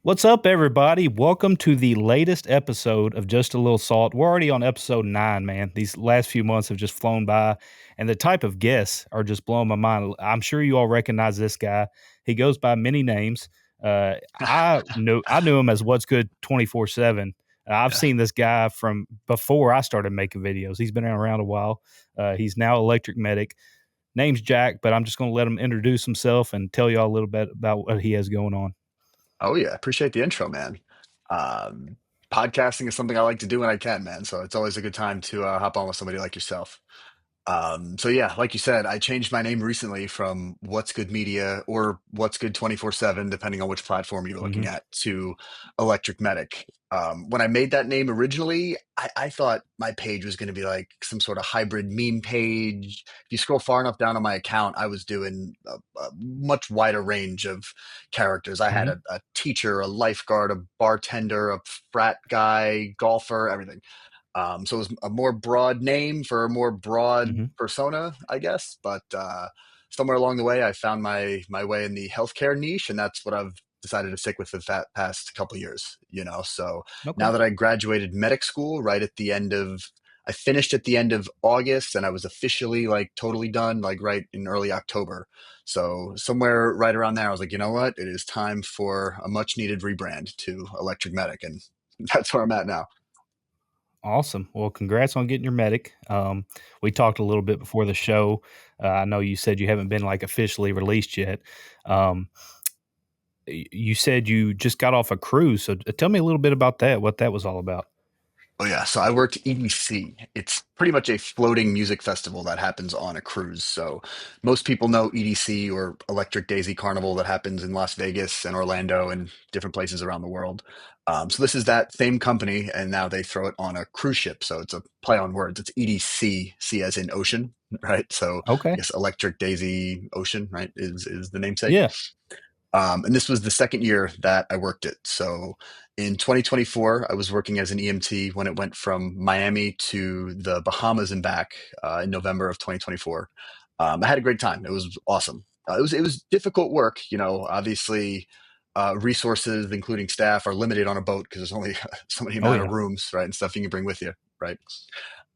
What's up, everybody? Welcome to the latest episode of Just a Little Salt. We're already on episode 9, man. These last few months have just flown by, and the type of guests are just blowing my mind. I'm sure you all recognize this guy. He goes by many names. I knew him as What's Good 24/7. I've Yeah. seen this guy from before I started making videos. He's been around a while. He's now Electric Medic. Name's Jack, but I'm just going to let him introduce himself and tell you all a little bit about what he has going on. Oh yeah. Appreciate the intro, man. Um, Podcasting is something I like to do when I can, man. So it's always a good time to hop on with somebody like yourself. So yeah, like you said, I changed my name recently from What's Good Media or What's Good 24/7, depending on which platform you're looking Hmm. at, to Electric Medic. When I made that name originally, I thought my page was going to be like some sort of hybrid meme page. If you scroll far enough down on my account, I was doing a much wider range of characters. I had Hmm. a teacher, a lifeguard, a bartender, a frat guy, golfer, everything. So it was a more broad name for a more broad Hmm. persona, I guess. But somewhere along the way, I found my way in the healthcare niche, and that's what I've decided to stick with for the past couple of years. So Okay. now that I graduated medic school, I finished at the end of August, and I was officially like totally done, like right in early October. So somewhere right around there, I was like, you know what? It is time for a much needed rebrand to Electric Medic, and that's where I'm at now. Awesome. Well, congrats on getting your medic. We talked a little bit before the show. I know you said you haven't been like officially released yet. Um, you said you just got off a cruise, so tell me a little bit about that. What that was all about. Oh yeah, so I worked EDC. It's pretty much a floating music festival that happens on a cruise. So most people know EDC or Electric Daisy Carnival that happens in Las Vegas and Orlando and different places around the world. So this is that same company, and now they throw it on a cruise ship. So it's a play on words. It's EDC, C as in ocean, right? So I Okay. guess Electric Daisy Ocean, right, is the namesake. Yeah. And this was the second year that I worked it. So in 2024, I was working as an EMT when it went from Miami to the Bahamas and back in November of 2024. I had a great time. It was awesome. It was difficult work. Obviously, resources, including staff, are limited on a boat because there's only so many Oh amount of yeah. rooms, right, and stuff you can bring with you, right?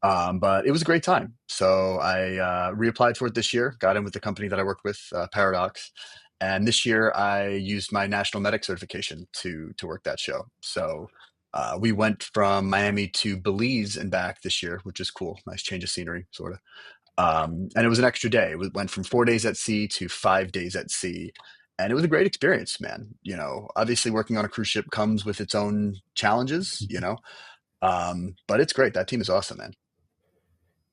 But it was a great time. So I reapplied for it this year, got in with the company that I worked with, Paradox. And this year I used my national medic certification to work that show. So we went from Miami to Belize and back this year, which is cool. Nice change of scenery, sort of. And it was an extra day. It went from 4 days at sea to 5 days at sea. And it was a great experience, man. Obviously working on a cruise ship comes with its own challenges, but it's great. That team is awesome, man.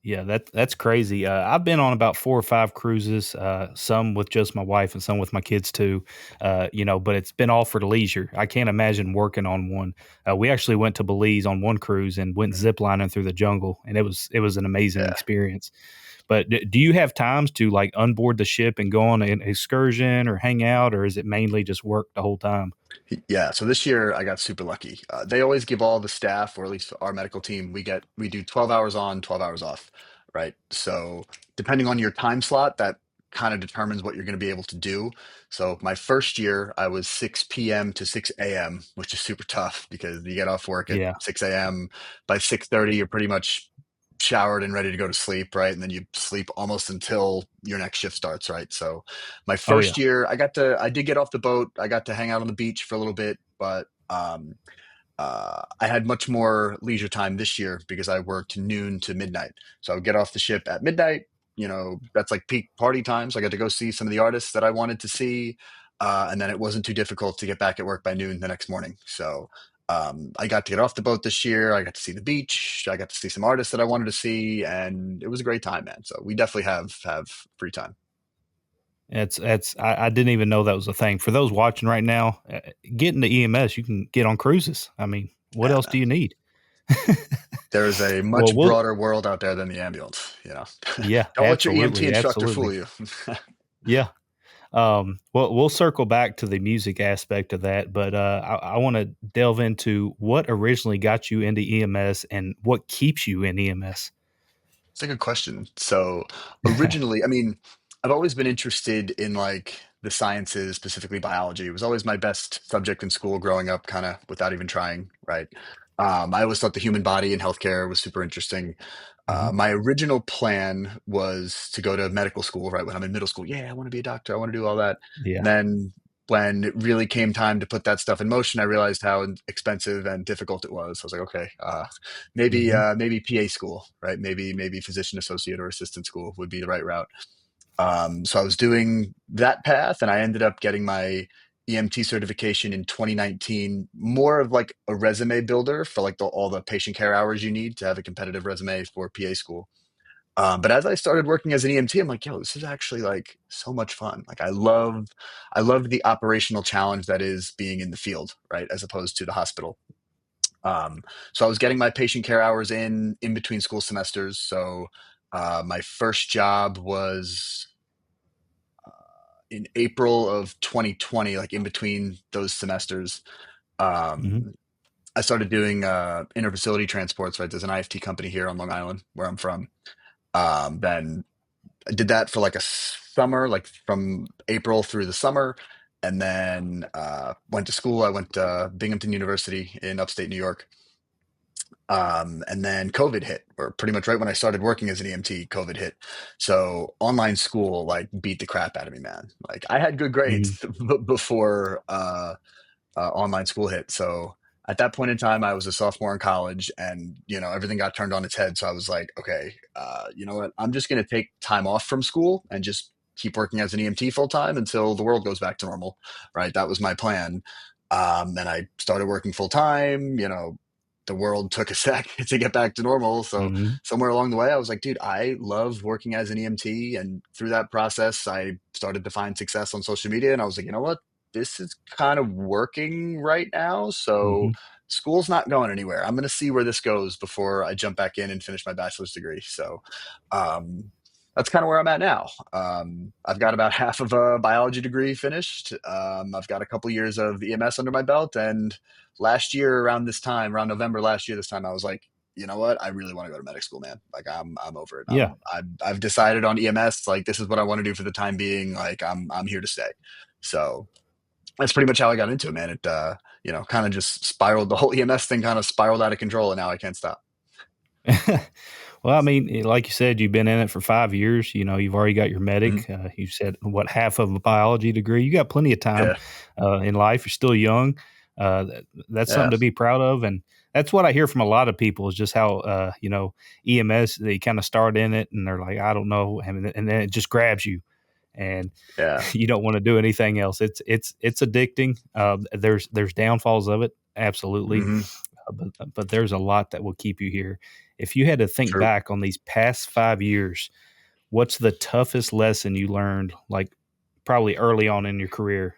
Yeah, that's crazy. I've been on about 4 or 5 cruises, some with just my wife and some with my kids too. But it's been all for the leisure. I can't imagine working on one. We actually went to Belize on one cruise and went ziplining through the jungle, and it was an amazing Yeah. experience. But do you have times to like unboard the ship and go on an excursion or hang out, or is it mainly just work the whole time? Yeah, so this year I got super lucky. They always give all the staff, or at least our medical team, we do 12 hours on, 12 hours off, right? So depending on your time slot, that kind of determines what you're going to be able to do. So my first year, I was 6 p.m. to 6 a.m., which is super tough because you get off work at Yeah. 6 a.m. By 6:30, you're pretty much showered and ready to go to sleep, right? And then you sleep almost until your next shift starts, right? So my Oh yeah. first year, I did get off the boat. I got to hang out on the beach for a little bit, but I had much more leisure time this year because I worked noon to midnight. So I would get off the ship at midnight. That's like peak party time. So I got to go see some of the artists that I wanted to see. And then it wasn't too difficult to get back at work by noon the next morning. So I got to get off the boat this year. I got to see the beach. I got to see some artists that I wanted to see, and it was a great time, man. So we definitely have free time. I didn't even know that was a thing. For those watching right now, getting the EMS, you can get on cruises. I mean, what Yeah, else do man. you need? There is a Well, much we'll broader world out there than the ambulance. yeah, Don't let your EMT absolutely, instructor fool absolutely. you. Yeah. Well, we'll circle back to the music aspect of that, but I want to delve into what originally got you into EMS and what keeps you in EMS. It's a good question. So originally, I mean, I've always been interested in like the sciences, specifically biology. It was always my best subject in school growing up, kind of without even trying, right? I always thought the human body and healthcare was super interesting. Mhm. My original plan was to go to medical school, right? When I'm in middle school, yeah, I want to be a doctor. I want to do all that. And Yeah. then when it really came time to put that stuff in motion, I realized how expensive and difficult it was. I was like, okay, Mhm. maybe PA school, right? Maybe physician associate or assistant school would be the right route. So I was doing that path, and I ended up getting my EMT certification in 2019, more of like a resume builder for like all the patient care hours you need to have a competitive resume for PA school. But as I started working as an EMT, I'm like, yo, this is actually like so much fun. Like I love the operational challenge that is being in the field, right, as opposed to the hospital. So I was getting my patient care hours in between school semesters. So my first job was in April of 2020, like in between those semesters. Mhm. Um, I started doing interfacility transports, right? There's an IFT company here on Long Island where I'm from. Then I did that for like a summer, like from April through the summer. And then went to school. I went to Binghamton University in upstate New York. And then COVID hit, or pretty much right when I started working as an EMT, COVID hit. So online school like beat the crap out of me, man. Like I had good Mhm. grades before online school hit. So at that point in time, I was a sophomore in college, and everything got turned on its head. So I was like, okay, you know what? I'm just going to take time off from school and just keep working as an EMT full time until the world goes back to normal. Right? That was my plan. And I started working full time. The world took a sec to get back to normal. So Mhm. somewhere along the way, I was like, dude, I love working as an EMT. And through that process, I started to find success on social media. And I was like, you know what? This is kind of working right now. So Mhm. school's not going anywhere. I'm going to see where this goes before I jump back in and finish my bachelor's degree. So um, that's kind of where I'm at now. I've got about half of a biology degree finished. I've got a couple years of EMS under my belt. And last year, around this time, around November last year, this time, I was like, you know what? I really want to go to medic school, man. Like I'm over it. Yeah. I've decided on EMS. Like this is what I want to do for the time being. Like I'm here to stay. So that's pretty much how I got into it, man. It kind of just spiraled. The whole EMS thing kind of spiraled out of control, and now I can't stop. Well, I mean, like you said, you've been in it for 5 years, you've already got your Mhm. medic, you said, what, half of a biology degree? You got plenty of time, Yeah, in life, you're still young, that's something yeah, to be proud of, and that's what I hear from a lot of people is just how, EMS, they kinda start in it, and they're like, "I don't know," and then it just grabs you, and yeah. you don't wanna do anything else. It's addicting, there's downfalls of it, absolutely, Hmm. but there's a lot that will keep you here. If you had to think True. back on these past 5 years, what's the toughest lesson you learned, like, probably early on in your career?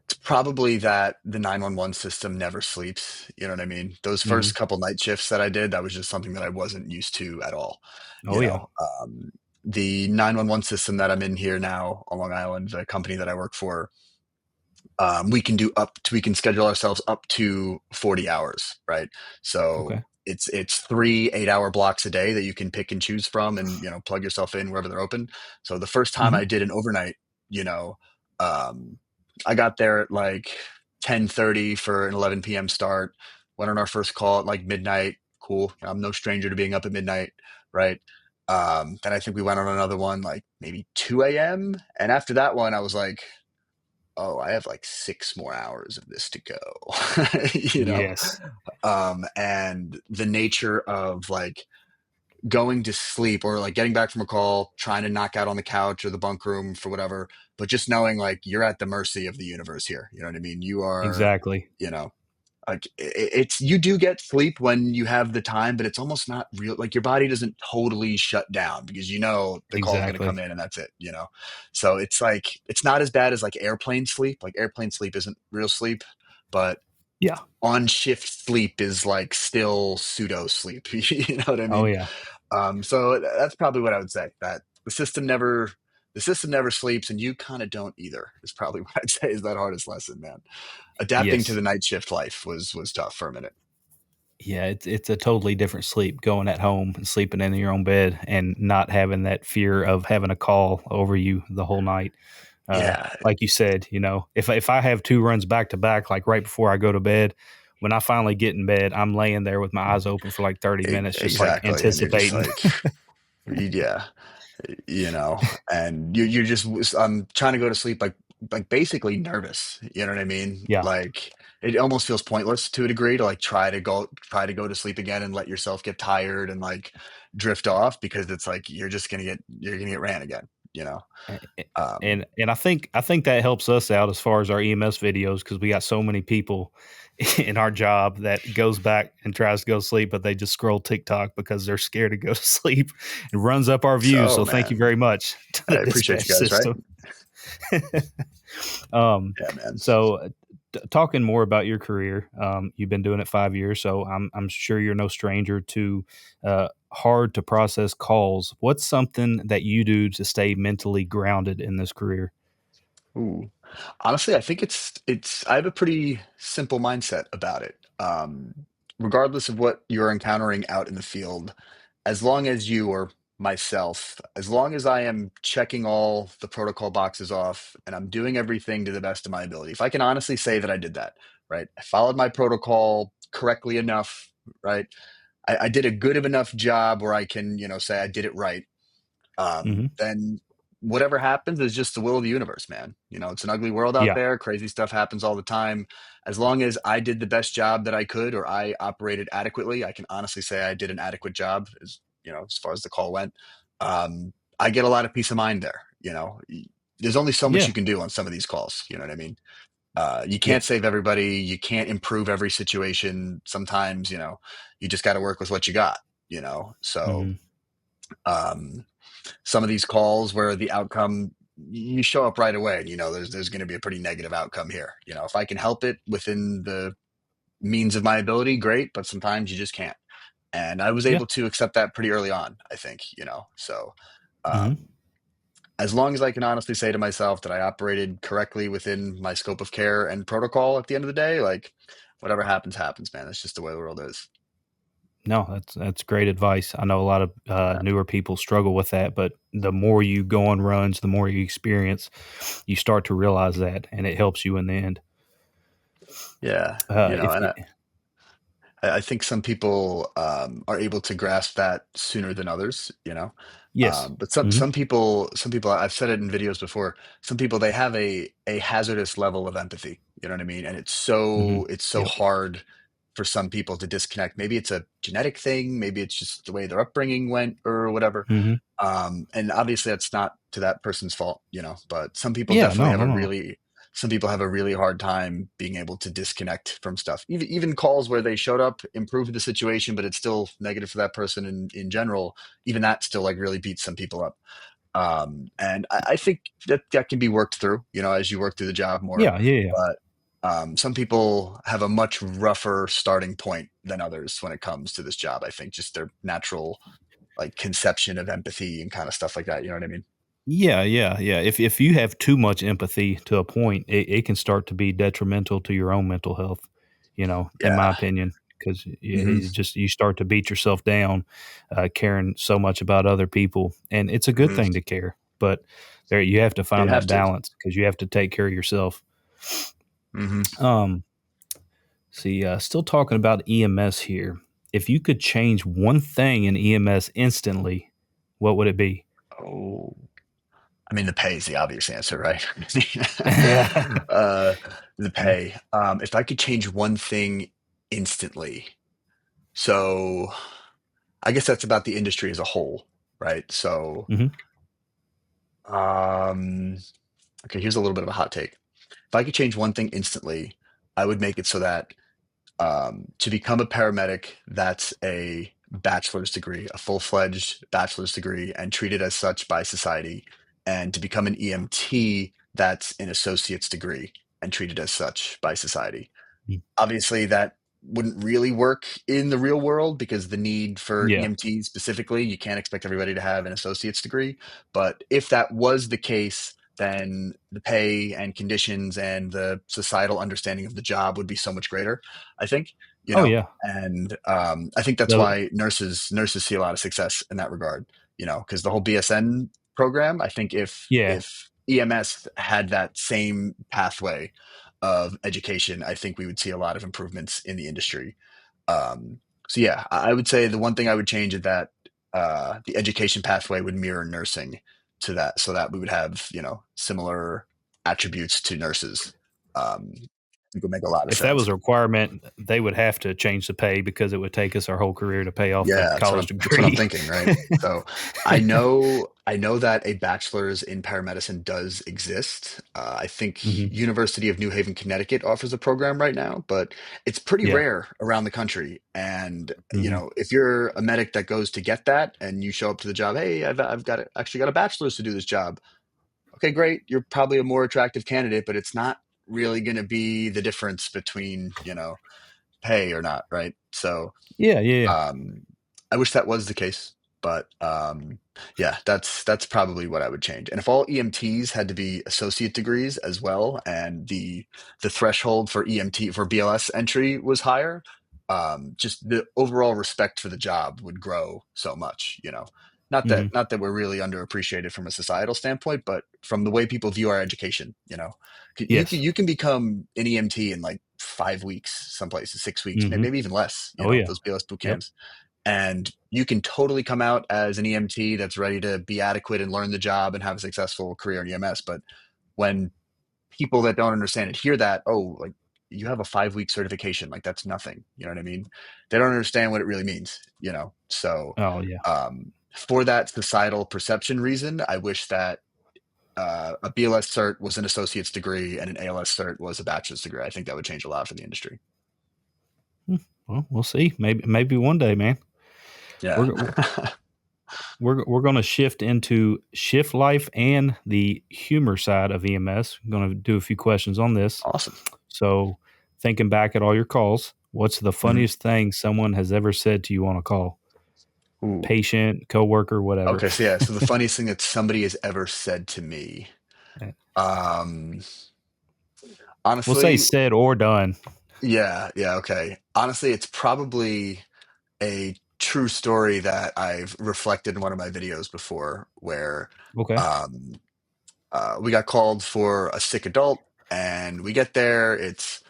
It's probably that the 911 system never sleeps. You know what I mean? Those Mhm. first couple night shifts that I did, that was just something that I wasn't used to at all. You Oh, yeah. know, the 911 system that I'm in here now on Long Island, the company that I work for, we can schedule ourselves up to 40 hours, right? So Okay. it's 3 8-hour blocks a day that you can pick and choose from, and plug yourself in wherever they're open. So the first time Mhm. I did an overnight, you know um I got there at like 10:30 for an 11 p.m. start. Went on our first call at like midnight. Cool, I'm no stranger to being up at midnight, right? Then I think we went on another one like maybe 2 a.m., and after that one I was like, oh, I have like 6 more hours of this to go. you know? Yes. And the nature of like going to sleep or like getting back from a call, trying to knock out on the couch or the bunk room for whatever, but just knowing like you're at the mercy of the universe here. You know what I mean? You are, Exactly. you know, like it's you do get sleep when you have the time, but it's almost not real. Like your body doesn't totally shut down because the call is going to come Exactly. in and that's it. So it's like it's not as bad as like airplane sleep. Like airplane sleep isn't real sleep, but Yeah. on shift sleep is like still pseudo sleep. You know what I Oh, mean? yeah. So that's probably what I would say. That the system never sleeps, and you kind of don't either. Is probably what I'd say is that hardest lesson, man. Adapting to Yes. the night shift life was tough for a minute. Yeah, it's a totally different sleep going at home and sleeping in your own bed and not having that fear of having a call over you the whole night. Yeah, Like you said, if I have 2 runs back to back, like right before I go to bed, when I finally get in bed, I'm laying there with my eyes open for like 30 minutes, just like exactly. And you're just anticipating. like, yeah, and you're just, I'm trying to go to sleep like basically nervous. You know what I mean? Yeah. Like it almost feels pointless to a degree to like try to go to sleep again and let yourself get tired and like drift off because it's like you're gonna get ran again. You know? A- a- Um, and I think that helps us out as far as our EMS videos because we got so many people in our job that goes back and tries to go to sleep, but they just scroll TikTok because they're scared to go to sleep. It runs up our views. so So thank you man, very much to I the appreciate dispatch you guys, right? system. um, Yeah, man. so talking more about your career, you've been doing it 5 years, so I'm sure you're no stranger to hard to process calls. What's something that you do to stay mentally grounded in this career? Ooh. Honestly, I think it's I have a pretty simple mindset about it. Regardless of what you're encountering out in the field, as long as you or myself, as long as I am checking all the protocol boxes off and I'm doing everything to the best of my ability, if I can honestly say that I did that, right? I followed my protocol correctly enough, right? I did a good of enough job where I can, say I did it right, Hmm. then whatever happens is just the will of the universe, man. It's an ugly world out Yeah. there. Crazy stuff happens all the time. As long as I did the best job that I could or I operated adequately, I can honestly say I did an adequate job as far as the call went. I get a lot of peace of mind there. There's only so much Yeah. you can do on some of these calls. You know what I mean? You Yeah. can't save everybody. You can't improve every situation. Sometimes, you just got to work with what you got, so, Hmm. um, some of these calls where the outcome you show up right away and there's going to be a pretty negative outcome here. If I can help it within the means of my ability, great, but sometimes you just can't. And I was Yeah. able to accept that pretty early on, I think. So Hmm. um as long as I can honestly say to myself that I operated correctly within my scope of care and protocol at the end of the day, like whatever happens happens, man. That's just the way the world is. No, that's great advice. I know a lot of newer people struggle with that, but the more you go on runs, the more you experience, you start to realize that, and it helps you in the end. Yeah, If and I think some people are able to grasp that sooner than others, yes. but some Hmm. some people, I've said it in videos before. Some people they have a hazardous level of empathy. You know what I mean? And it's Hmm. so it's so Yep. hard for some people to disconnect. Maybe it's a genetic thing. Maybe it's just the way their upbringing went or whatever. Hmm. And obviously that's not to that person's fault, but Yeah. No. No. No. some people have a really hard time being able to disconnect from stuff. Even calls where they showed up, improved the situation, but it's still negative for that person in general. Even that still like really beats some people up. And I think that can be worked through, as you work through the job more. Yeah. Yeah. Yeah. But some people have a much rougher starting point than others when it comes to this job. I think just their natural like conception of empathy and kind of stuff like that. You know what I mean? Yeah, yeah, yeah. If you have too much empathy to a point, it can start to be detrimental to your own mental health, in my Yeah. opinion, because Hmm. you start to beat yourself down, caring so much about other people, and it's a good Hmm. thing to care, but there you have to You find have that to. balance because you have to take care of yourself. Hmm. Um, see, still talking about EMS here. If you could change one thing in EMS instantly, what would it be? Oh, I mean, the pay is the obvious answer, right? Yeah. uh, the Yeah. pay. If I could change one thing instantly, so I guess that's about the industry as a whole, right? So, Hmm. um, okay, here's a little bit of a hot take. If I could change one thing instantly, I would make it so that to become a paramedic, that's a bachelor's degree, a full-fledged bachelor's degree, and treated as such by society. And to become an EMT, that's an associate's degree and treated as such by society. Obviously, that wouldn't really work in the real world because the need for Yeah. EMTs specifically, you can't expect everybody to have an associate's degree. But if that was the case, then the pay and conditions and the societal understanding of the job would be so much greater, I think. you Oh know, yeah. and I think that's The why nurses see a lot of success in that regard, you know, because the whole BSN program. I think yeah. if EMS had that same pathway of education, I think we would see a lot of improvements in the industry. Um, so yeah, I would say the one thing I would change is that the education pathway would mirror nursing to that, so that we would have, you know, similar attributes to nurses. It would make a lot of If that sense. was a requirement, they would have to change the pay because it would take us our whole career to pay off the Yeah, college that's what I'm degree. thinking, right? So I know that a bachelor's in paramedicine does exist. I think Mhm. University of New Haven, Connecticut offers a program right now, but it's pretty Yeah. rare around the country. And you Mhm. know, if you're a medic that goes to get that and you show up to the job, hey, I've got actually got a bachelor's to do this job. Okay, great. You're probably a more attractive candidate, but it's not really going to be the difference between, you know, pay or not, right? So Yeah, yeah, yeah. um, I wish that was the case, but yeah, that's probably what I would change. And if all EMTs had to be associate degrees as well, and the threshold for EMT for BLS entry was higher, just the overall respect for the job would grow so much. You know, Mhm. not that we're really underappreciated from a societal standpoint, but from the way people view our education. You know, Yes. you can become an EMT in like 5 weeks, some places 6 weeks, Mhm. maybe even less. You Oh, know, yeah. those BLS boot Yep. camps, and you can totally come out as an EMT that's ready to be adequate and learn the job and have a successful career in EMS. But when people that don't understand it hear that, oh, like you have a 5 week certification, like that's nothing. You know what I mean? They don't understand what it really means, you know? So, Oh, yeah. for that societal perception reason, I wish that a BLS cert was an associate's degree and an ALS cert was a bachelor's degree. I think that would change a lot for the industry. Hmm. Well, we'll see. Maybe one day, man. Yeah. We're we're gonna shift into shift life and the humor side of EMS. I'm gonna do a few questions on this. Awesome. So, thinking back at all your calls, what's the Mhm. funniest thing someone has ever said to you on a call? Ooh. Patient, coworker, whatever. Okay, so yeah, so the funniest thing that somebody has ever said to me, Eh, um, we'll say honestly, said or done. yeah, yeah, okay. Honestly, it's probably a true story that I've reflected in one of my videos before, where Okay. um, we got called for a sick adult, and we get there. It's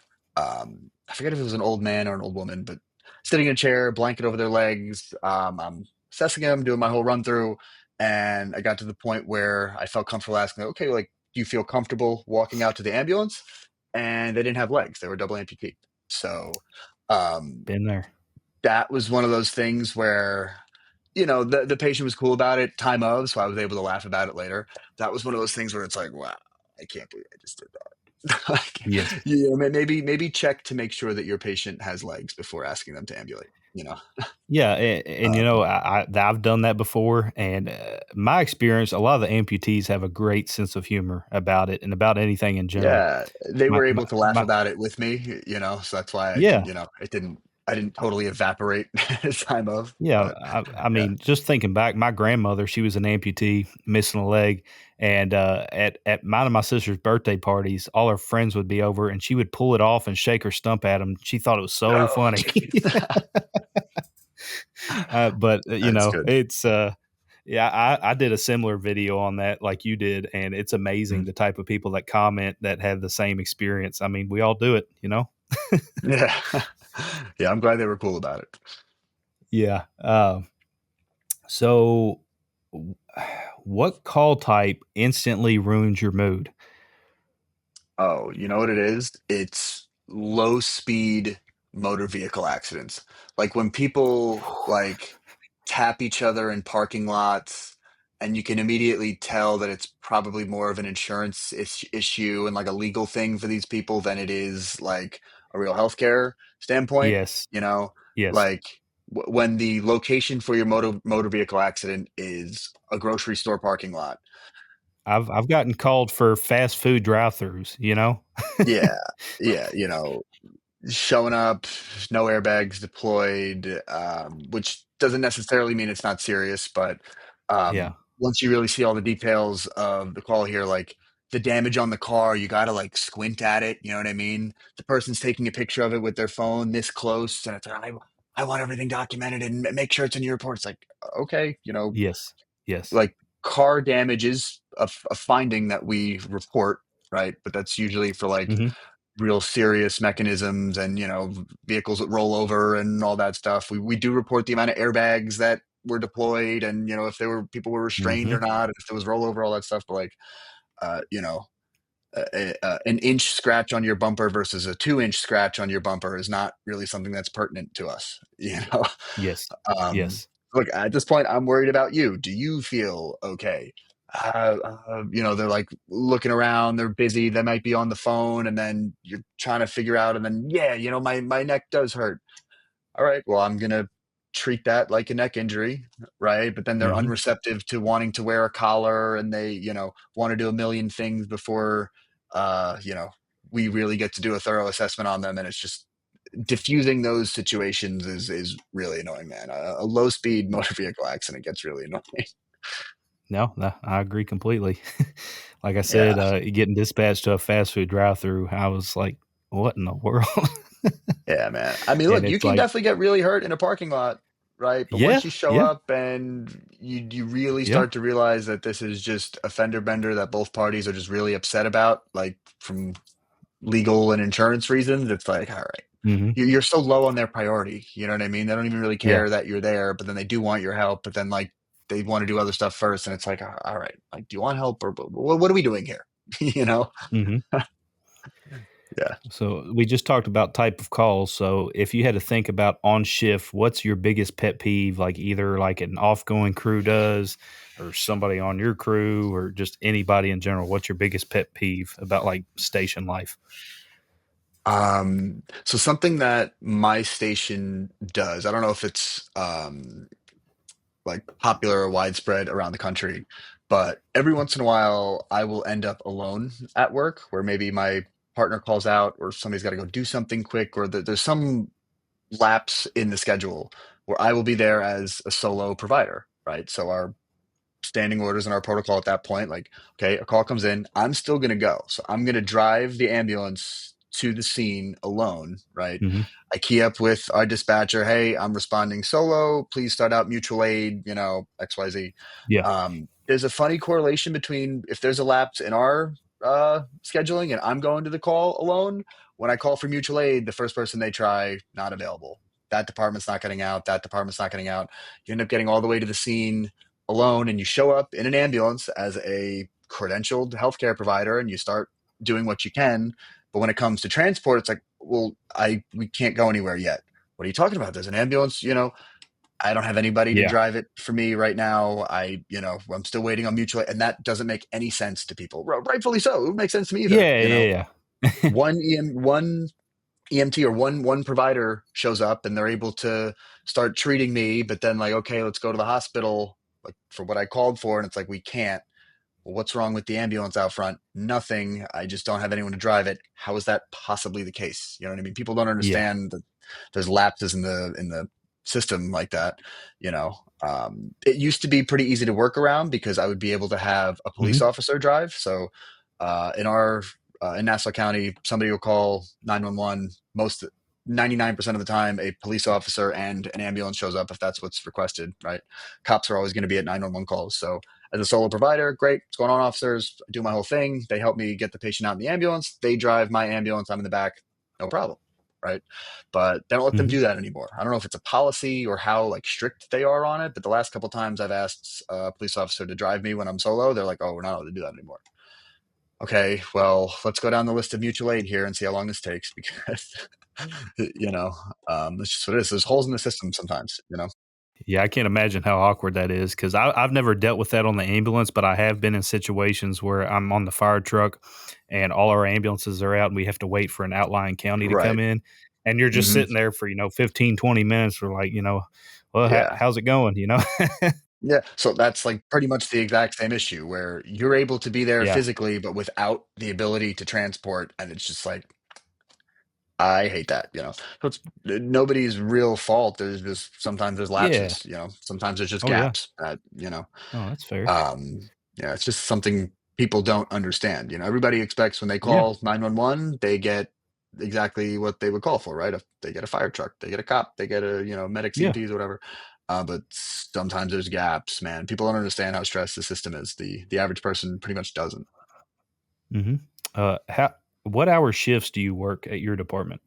I forget if it was an old man or an old woman, but sitting in a chair, blanket over their legs. I'm assessing them, doing my whole run through, and I got to the point where I felt comfortable asking, okay, like, do you feel comfortable walking out to the ambulance? And they didn't have legs; they were double amputee. So um, Been there. that was one of those things where, you know, the patient was cool about it, time of, so I was able to laugh about it later. That was one of those things where it's like, wow, I can't believe I just did that. Like, Yes. you know, maybe check to make sure that your patient has legs before asking them to ambulate. You know, Yeah, and you know, um, I've done that before, and my experience, a lot of the amputees have a great sense of humor about it and about anything in general. yeah, they My were my able to laugh my about it with me. You know, so that's why I yeah, didn't. You know, it didn't. I didn't totally evaporate as time of, yeah. but I yeah. mean, just thinking back, my grandmother, she was an amputee, missing a leg, and at mine and my sister's birthday parties, all her friends would be over, and she would pull it off and shake her stump at them. She thought it was so Oh, funny. jeez. But you That's know, good. it's yeah, I did a similar video on that like you did, and it's amazing Mm. the type of people that comment that have the same experience. I mean, we all do it, you know? Yeah, yeah. I'm glad they were cool about it. Yeah. So, w- what call type instantly ruins your mood? Oh, you know what it is? It's low speed motor vehicle accidents. Like when people like tap each other in parking lots, and you can immediately tell that it's probably more of an insurance issue and like a legal thing for these people than it is like a real healthcare standpoint, Yes. you know? Yes. Like when the location for your motor vehicle accident is a grocery store parking lot. I've gotten called for fast food drive-throughs, you know? Yeah. Yeah, you know, showing up, no airbags deployed, which doesn't necessarily mean it's not serious, but Yeah. once you really see all the details of the call here, like the damage on the car, you got to like squint at it. You know what I mean? The person's taking a picture of it with their phone this close, and it's like, I want everything documented and make sure it's in your report. It's like, okay, Yes. Yes. like car damage is a finding that we report, right? But that's usually for like Mhm. real serious mechanisms and vehicles that roll over and all that stuff. We do report the amount of airbags that were deployed, and if there were people were restrained or Mhm. not, and if there was rollover, all that stuff. But like, uh, you know, an inch scratch on your bumper versus a 2 inch scratch on your bumper is not really something that's pertinent to us. Yes. Um, Yes. look, at this point, I'm worried about you. Do you feel okay? They're like looking around, they're busy, they might be on the phone, and then you're trying to figure out, and then, yeah, my neck does hurt. All right, well, I'm going to treat that like a neck injury, right? But then they're Mhm. unreceptive to wanting to wear a collar, and they, want to do a million things before, uh, you know, we really get to do a thorough assessment on them. And it's just diffusing those situations is really annoying, man. A low speed motor vehicle accident gets really annoying. No, no, I agree completely. Like I Yeah. said, getting dispatched to a fast food drive-through, I was like, "What in the world?" Yeah, man. I mean, And look, you it's can like, definitely get really hurt in a parking lot, right? But yeah, once you show yeah, up and you really yeah, start to realize that this is just a fender bender that both parties are just really upset about, like from legal and insurance reasons, it's like, all right, mhm, you're so low on their priority. You know what I mean? They don't even really yeah, care that you're there, but then they do want your help. But then like they want to do other stuff first, and it's like, all right, like, do you want help or what are we doing here? you know? mhm. Yeah. So, we just talked about type of calls, so if you had to think about on shift, what's your biggest pet peeve, like, either, like, an off-going crew does or somebody on your crew or just anybody in general? What's your biggest pet peeve about, like, station life? So something that my station does, I don't know if it's like popular or widespread around the country, but every once in a while I will end up alone at work where maybe my partner calls out or somebody's got to go do something quick or there's some lapse in the schedule where I will be there as a solo provider, right? So our standing orders and our protocol at that point, like, okay, a call comes in, I'm still going to go. So I'm going to drive the ambulance to the scene alone, right? Mhm. I key up with our dispatcher, hey, I'm responding solo. Please start out mutual aid, XYZ. Yeah. There's a funny correlation between if there's a lapse in our scheduling and I'm going to the call alone. When I call for mutual aid, the first person they try, not available. That department's not getting out. That department's not getting out. You end up getting all the way to the scene alone, and you show up in an ambulance as a credentialed healthcare provider and you start doing what you can. But when it comes to transport, it's like, well, we can't go anywhere yet. What are you talking about? There's an ambulance, I don't have anybody to Yeah. drive it for me right now. I'm still waiting on mutual, and that doesn't make any sense to people. Rightfully so. It would make sense to me either. Yeah, yeah, yeah. One EMT or one provider shows up and they're able to start treating me, but then like, okay, let's go to the hospital, like for what I called for, and it's like we can't. Well, what's wrong with the ambulance out front? Nothing. I just don't have anyone to drive it. How is that possibly the case? You know what I mean? People don't Yeah. understand that there's lapses in the system like that. It used to be pretty easy to work around because I would be able to have a police Mhm. officer drive. So in Nassau County, somebody will call 911. 99% of the time, a police officer and an ambulance shows up if that's what's requested. Right? Cops are always going to be at 911 calls. So as a solo provider, great. What's going on, officers? I do my whole thing. They help me get the patient out in the ambulance. They drive my ambulance. I'm in the back. No problem. Right. But they don't let them Mhm. do that anymore. I don't know if it's a policy or how like strict they are on it. But the last couple of times I've asked a police officer to drive me when I'm solo, they're like, oh, we're not allowed to do that anymore. Okay, well, let's go down the list of mutual aid here and see how long this takes because, it's just what it is. There's holes in the system sometimes. Yeah, I can't imagine how awkward that is because I've never dealt with that on the ambulance, but I have been in situations where I'm on the fire truck and all our ambulances are out and we have to wait for an outlying county to come Right. in. And you're just Hmm. sitting there for, 15, 20 minutes for like, well, Yeah. how's it going? Yeah, so that's like pretty much the exact same issue where you're able to be there Yeah. physically, but without the ability to transport, and it's just like I hate that. So it's nobody's real fault. There's just sometimes there's Yeah. lapses. Sometimes there's just Oh, yeah. gaps. Oh, that's fair. Um, yeah, it's just something. people don't understand. Everybody expects when they Yeah, call 911, they get exactly what they would call for, right? If they get a fire truck, they get a cop, they get a, medic yeah. CMTs, whatever. But sometimes there's gaps, man. People don't understand how stressed the system is. The average person pretty much doesn't. Mhm. How what hour shifts do you work at your department?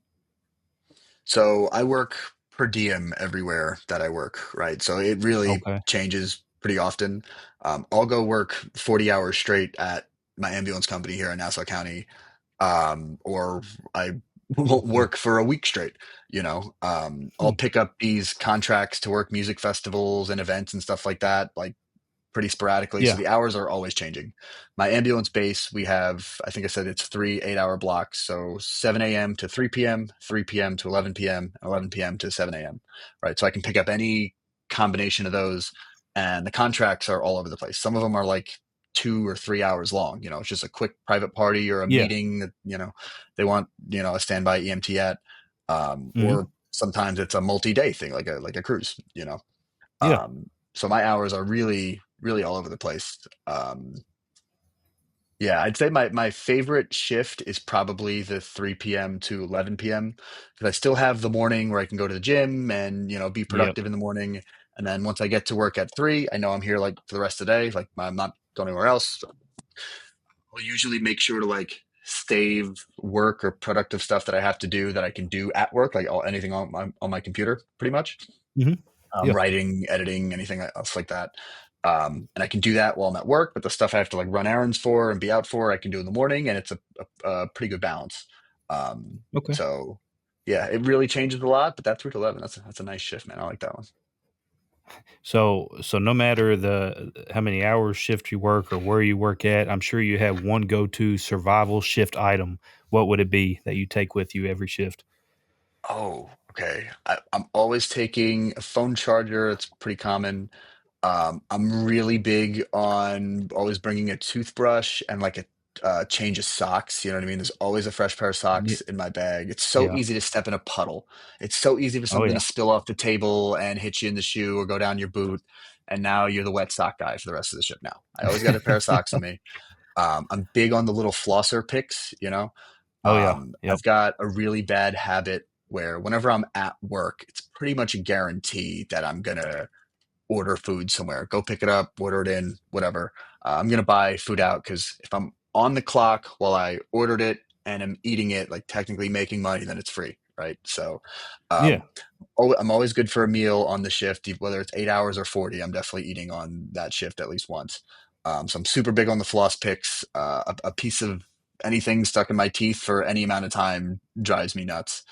So I work per diem everywhere that I work, right? So it really Okay. changes pretty often. I'll go work 40 hours straight at my ambulance company here in Nassau County, or I won't Yeah. work for a week straight. I'll Hmm. pick up these contracts to work music festivals and events and stuff like that, like pretty sporadically. So Yeah. the hours are always changing. My ambulance base, we have, I think I said it's 3 8-hour blocks. So 7 a.m. to 3 p.m., 3 p.m. to 11 p.m., 11 p.m. to 7 a.m. Right. So I can pick up any combination of those. And the contracts are all over the place. Some of them are like 2 or 3 hours long. It's just a quick private party or a Yeah. meeting that, they want, a standby EMT at. Mhm. Or sometimes it's a multi-day thing, like a cruise. Yeah. So my hours are really, really all over the place. Yeah, I'd say my favorite shift is probably the 3 p.m. to 11 p.m. because I still have the morning where I can go to the gym and, be Yep. productive in the morning. And then once I get to work at 3, I know I'm here like for the rest of the day. Like I'm not going anywhere else. So I'll usually make sure to like save work or productive stuff that I have to do that I can do at work, like anything on my computer, pretty much. Mhm. Yeah. Writing, editing, anything else like that. And I can do that while I'm at work, but the stuff I have to like run errands for and be out for, I can do in the morning, and it's a pretty good balance. Okay. So yeah, it really changes a lot, but that 3 to 11, that's a nice shift, man. I like that one. So no matter the how many hours shift you work or where you work at, I'm sure you have one go-to survival shift item. What would it be that you take with you every shift? Oh, okay. I'm always taking a phone charger. It's pretty common. I'm really big on always bringing a toothbrush and like a change of socks. You know what I mean? There's always a fresh pair of Ye socks in my bag. It's so Yeah. easy to step in a puddle. It's so easy for Oh, something to yeah. spill off the table and hit you in the shoe or go down your boot. And now you're the wet sock guy for the rest of the ship now. I always got a pair of socks on me. I'm big on the little flosser picks. Oh, yeah. Yep. I've got a really bad habit where whenever I'm at work, it's pretty much a guarantee that I'm gonna order food somewhere, go pick it up, order it in, whatever. I'm gonna buy food out because if I'm on the clock while I ordered it and I'm eating it, like technically making money, then it's free, right? So, Yeah. um, I'm always good for a meal on the shift, whether it's 8 hours or 40. I'm definitely eating on that shift at least once. So I'm super big on the floss picks. A piece of anything stuck in my teeth for any amount of time drives me nuts.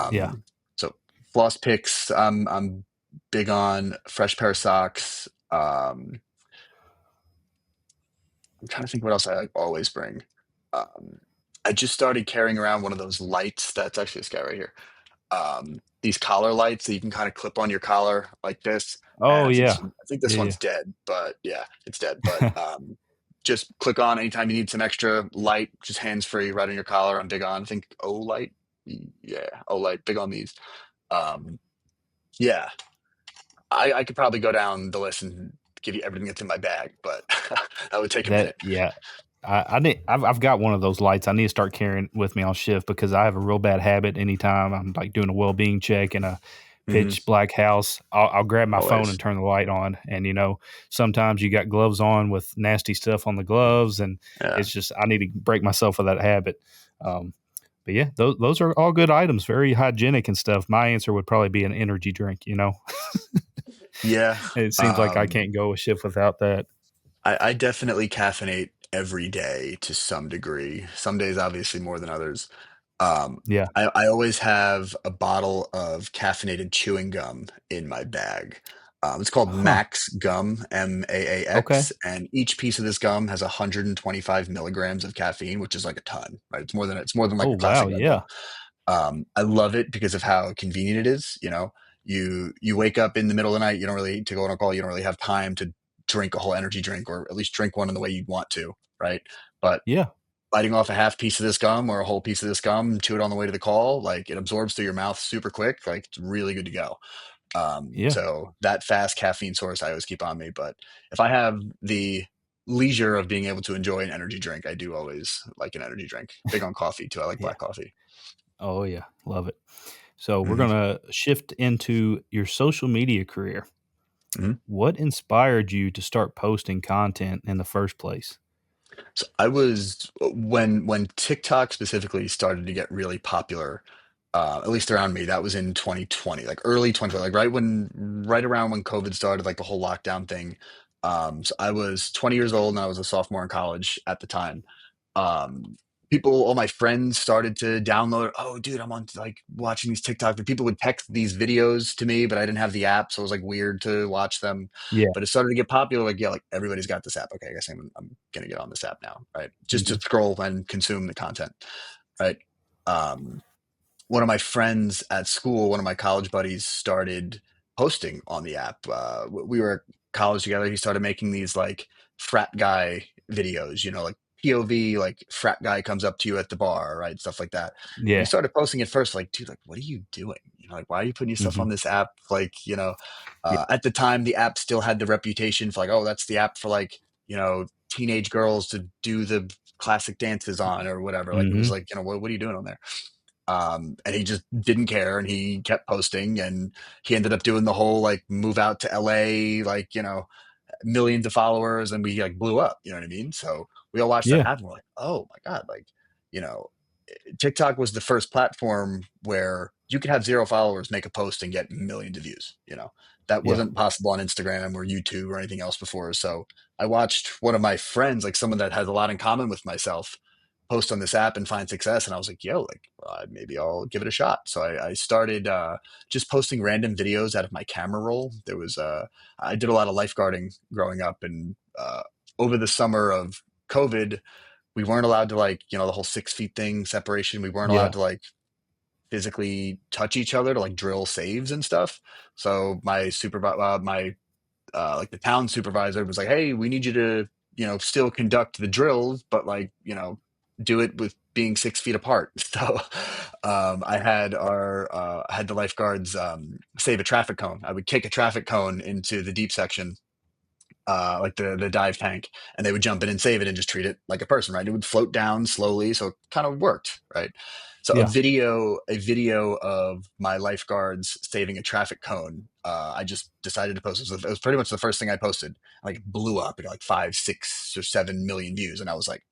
Yeah. So floss picks, I'm big on fresh pair of socks. I'm trying to think what else I like, always bring. Um, I just started carrying around one of those lights. That's actually this guy right here. These collar lights that you can kind of clip on your collar like this. And Oh, yeah. I think this Yeah, one's dead, but yeah, it's dead. But just click on anytime you need some extra light, just hands free, right on your collar. I'm big on. I think O light. Yeah, O light. Big on these. Um, yeah, I could probably go down the list and give you everything that's in my bag, but that would take a minute. yeah. I've got one of those lights. I need to start carrying with me on shift because I have a real bad habit. Anytime I'm like doing a well-being check in a Hmm. pitch black house, I'll grab my phone and Always. turn the light on. And sometimes you got gloves on with nasty stuff on the gloves, and Yeah. it's just I need to break myself of that habit. Um, but yeah, those are all good items, very hygienic and stuff. My answer would probably be an energy drink. Yeah. It seems like I Um, can't go a shift without that. I definitely caffeinate every day to some degree. Some days, obviously, more than others. Um, Yeah. I always have a bottle of caffeinated chewing gum in my bag. It's called Huh. Max Gum, Okay. MAAX, and each piece of this gum has 125 milligrams of caffeine, which is like a ton, right? It's more than like Oh a wow. classic Red Bull. Yeah. I love it because of how convenient it is. You wake up in the middle of the night, you don't really to go on a call, you don't really have time to drink a whole energy drink or at least drink one in the way you'd want to, right? But Yeah. biting off a half piece of this gum or a whole piece of this gum, chew it on the way to the call, like it absorbs through your mouth super quick, like it's really good to go. Yeah. So that fast caffeine source I always keep on me. But if I have the leisure of being able to enjoy an energy drink, I do always like an energy drink. Big on coffee too. I like Yeah. black coffee. Oh, yeah. Love it. So we're Hmm. gonna shift into your social media career. Hmm. What inspired you to start posting content in the first place? So I was when TikTok specifically started to get really popular, at least around me. That was in 2020, like early 2020, like right around when COVID started, like the whole lockdown thing. So I was 20 years old and I was a sophomore in college at the time. um All my friends started to download, oh dude, I'm on like watching these TikTok, but people would text these videos to me, but I didn't have the app, so it was like weird to watch them. Yeah. But it started to get popular, like, yeah, like everybody's got this app, okay, I guess I'm gonna get on this app now, right? Just to Mhm. scroll and consume the content, right? um One of my friends at school, one of my college buddies, started posting on the app. We were at college together. He started making these like frat guy videos, like POV, like frat guy comes up to you at the bar, right? Stuff like that. And he Yeah. started posting it first, like, dude, like, what are you doing? Like, why are you putting yourself on Mhm. this app? Like, Yeah. at the time, the app still had the reputation for like, oh, that's the app for like, teenage girls to do the classic dances on or whatever. Like, it was Mhm. like, what are you doing on there? And he just didn't care and he kept posting, and he ended up doing the whole like move out to LA, like, millions of followers, and we like blew up, you know what I mean? So we all watched that Yeah. happen. We're like, oh my God, like, you know, TikTok was the first platform where you could have 0 followers, make a post, and get millions of views. That Yeah. wasn't possible on Instagram or YouTube or anything else before. So I watched one of my friends, like someone that has a lot in common with myself, post on this app and find success. And I was like, yo, like, maybe I'll give it a shot. So I started just posting random videos out of my camera roll. I did a lot of lifeguarding growing up. And over the summer of COVID, we weren't allowed to, like, the whole 6 feet thing, separation. We weren't allowed Yeah. to like physically touch each other to like drill saves and stuff. So my like the town supervisor was like, hey, we need you to, still conduct the drills, but like, do it with being 6 feet apart. So I had the lifeguards save a traffic cone. I would kick a traffic cone into the deep section, like the dive tank, and they would jump in and save it and just treat it like a person, right? It would float down slowly, so it kind of worked, right? So Yeah. a video of my lifeguards saving a traffic cone. I just decided to post. It was pretty much the first thing I posted. Like, it blew up. It got like 5, 6, or 7 million views, and I was like,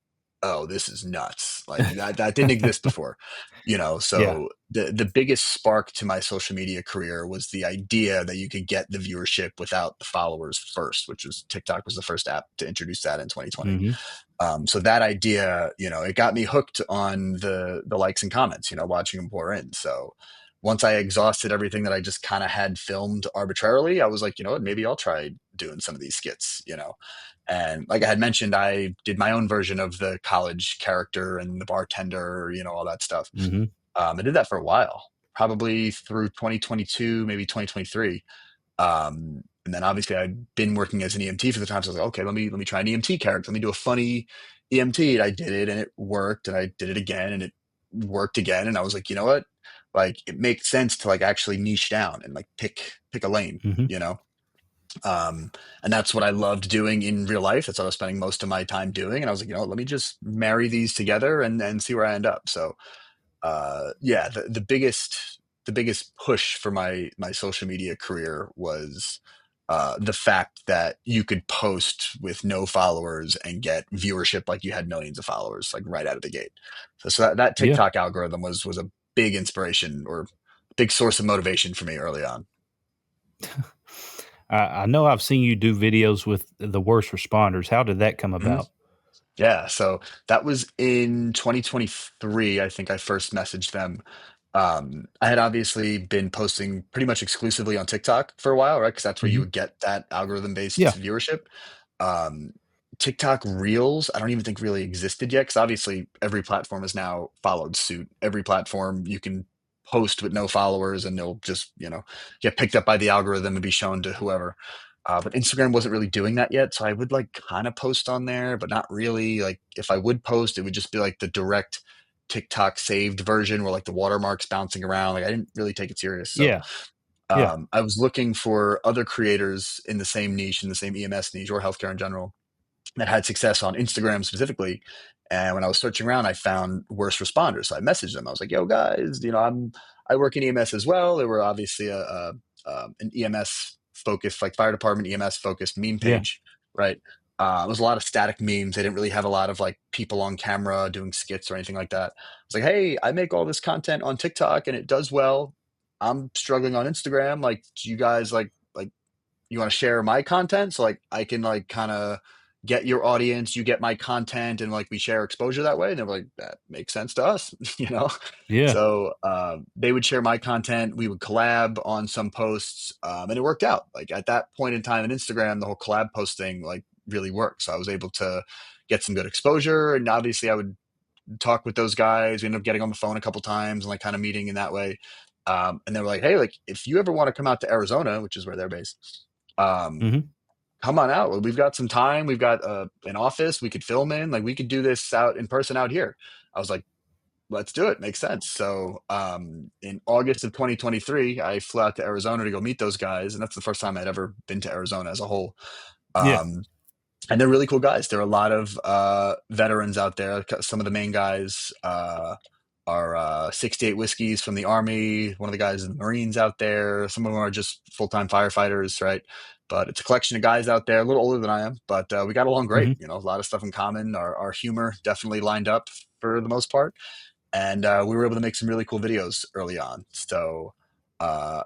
"Oh, this is nuts! Like, that didn't exist before." Yeah. So the biggest spark to my social media career was the idea that you could get the viewership without the followers first, which was TikTok was the first app to introduce that in 2020. Mhm. So that idea, it got me hooked on the likes and comments, watching them pour in. So once I exhausted everything that I just kind of had filmed arbitrarily, I was like, you know what, maybe I'll try doing some of these skits. And like I had mentioned, I did my own version of the college character and the bartender, all that stuff. Mhm. I did that for a while, probably through 2022, maybe 2023. And then obviously I'd been working as an EMT for the time. So I was like, okay, let me try an EMT character. Let me do a funny EMT. And I did it and it worked. And I did it again and it worked again. And I was like, you know what? Like, it makes sense to like actually niche down and like pick a lane, Mhm. you know? Um, and that's what I loved doing in real life. That's what I was spending most of my time doing. And I was like, let me just marry these together and see where I end up. So yeah, the biggest push for my social media career was the fact that you could post with no followers and get viewership like you had millions of followers, like right out of the gate. So that Yeah. TikTok algorithm was a big inspiration or big source of motivation for me early on. I know I've seen you do videos with the worst responders. How did that come Mhm. about? Yeah, so that was in 2023. I think I first messaged them. I had obviously been posting pretty much exclusively on TikTok for a while, right? Because that's where you Mhm. would get that algorithm-based Yeah. viewership. Um, TikTok Reels, I don't even think really existed yet, because obviously every platform has now followed suit. Every platform you can post with no followers, and they'll just, get picked up by the algorithm and be shown to whoever. But Instagram wasn't really doing that yet, so I would like kind of post on there, but not really. Like, if I would post, it would just be like the direct TikTok saved version where like the watermarks bouncing around. Like, I didn't really take it serious. So Yeah. Yeah. I was looking for other creators in the same niche, in the same EMS niche or healthcare in general, that had success on Instagram specifically. And when I was searching around, I found worst responders. So I messaged them. I was like, "Yo, guys, I work in EMS as well." There were obviously an EMS focused, like fire department EMS focused meme Yeah. page, right? It was a lot of static memes. They didn't really have a lot of like people on camera doing skits or anything like that. I was like, "Hey, I make all this content on TikTok and it does well. I'm struggling on Instagram. Like, do you guys like you want to share my content so like I can like kind of get your audience, you get my content, and like we share exposure that way?" And they were like, "That makes sense to us," you know. Yeah. So they would share my content, we would collab on some posts, and it worked out. Like at that point in time in Instagram, the whole collab posting like really worked. So I was able to get some good exposure, and obviously I would talk with those guys. We ended up getting on the phone a couple times and like kind of meeting in that way. And they were like, "Hey, like if you ever want to come out to Arizona," which is where they're based, um, Mhm. come on out. We've got some time. We've got an office we could film in. Like we could do this out in person out here. I was like, "Let's do it. Makes sense." So in August of 2023, I flew out to Arizona to go meet those guys, and that's the first time I'd ever been to Arizona as a whole. Yeah. Um, and they're really cool guys. There are a lot of veterans out there. Some of the main guys are 68 Whiskeys from the Army. One of the guys is the Marines out there. Some of them are just full time firefighters, right? But it's a collection of guys out there, a little older than I am, but we got along great. Mhm. You know, a lot of stuff in common. Our humor definitely lined up for the most part, and we were able to make some really cool videos early on. So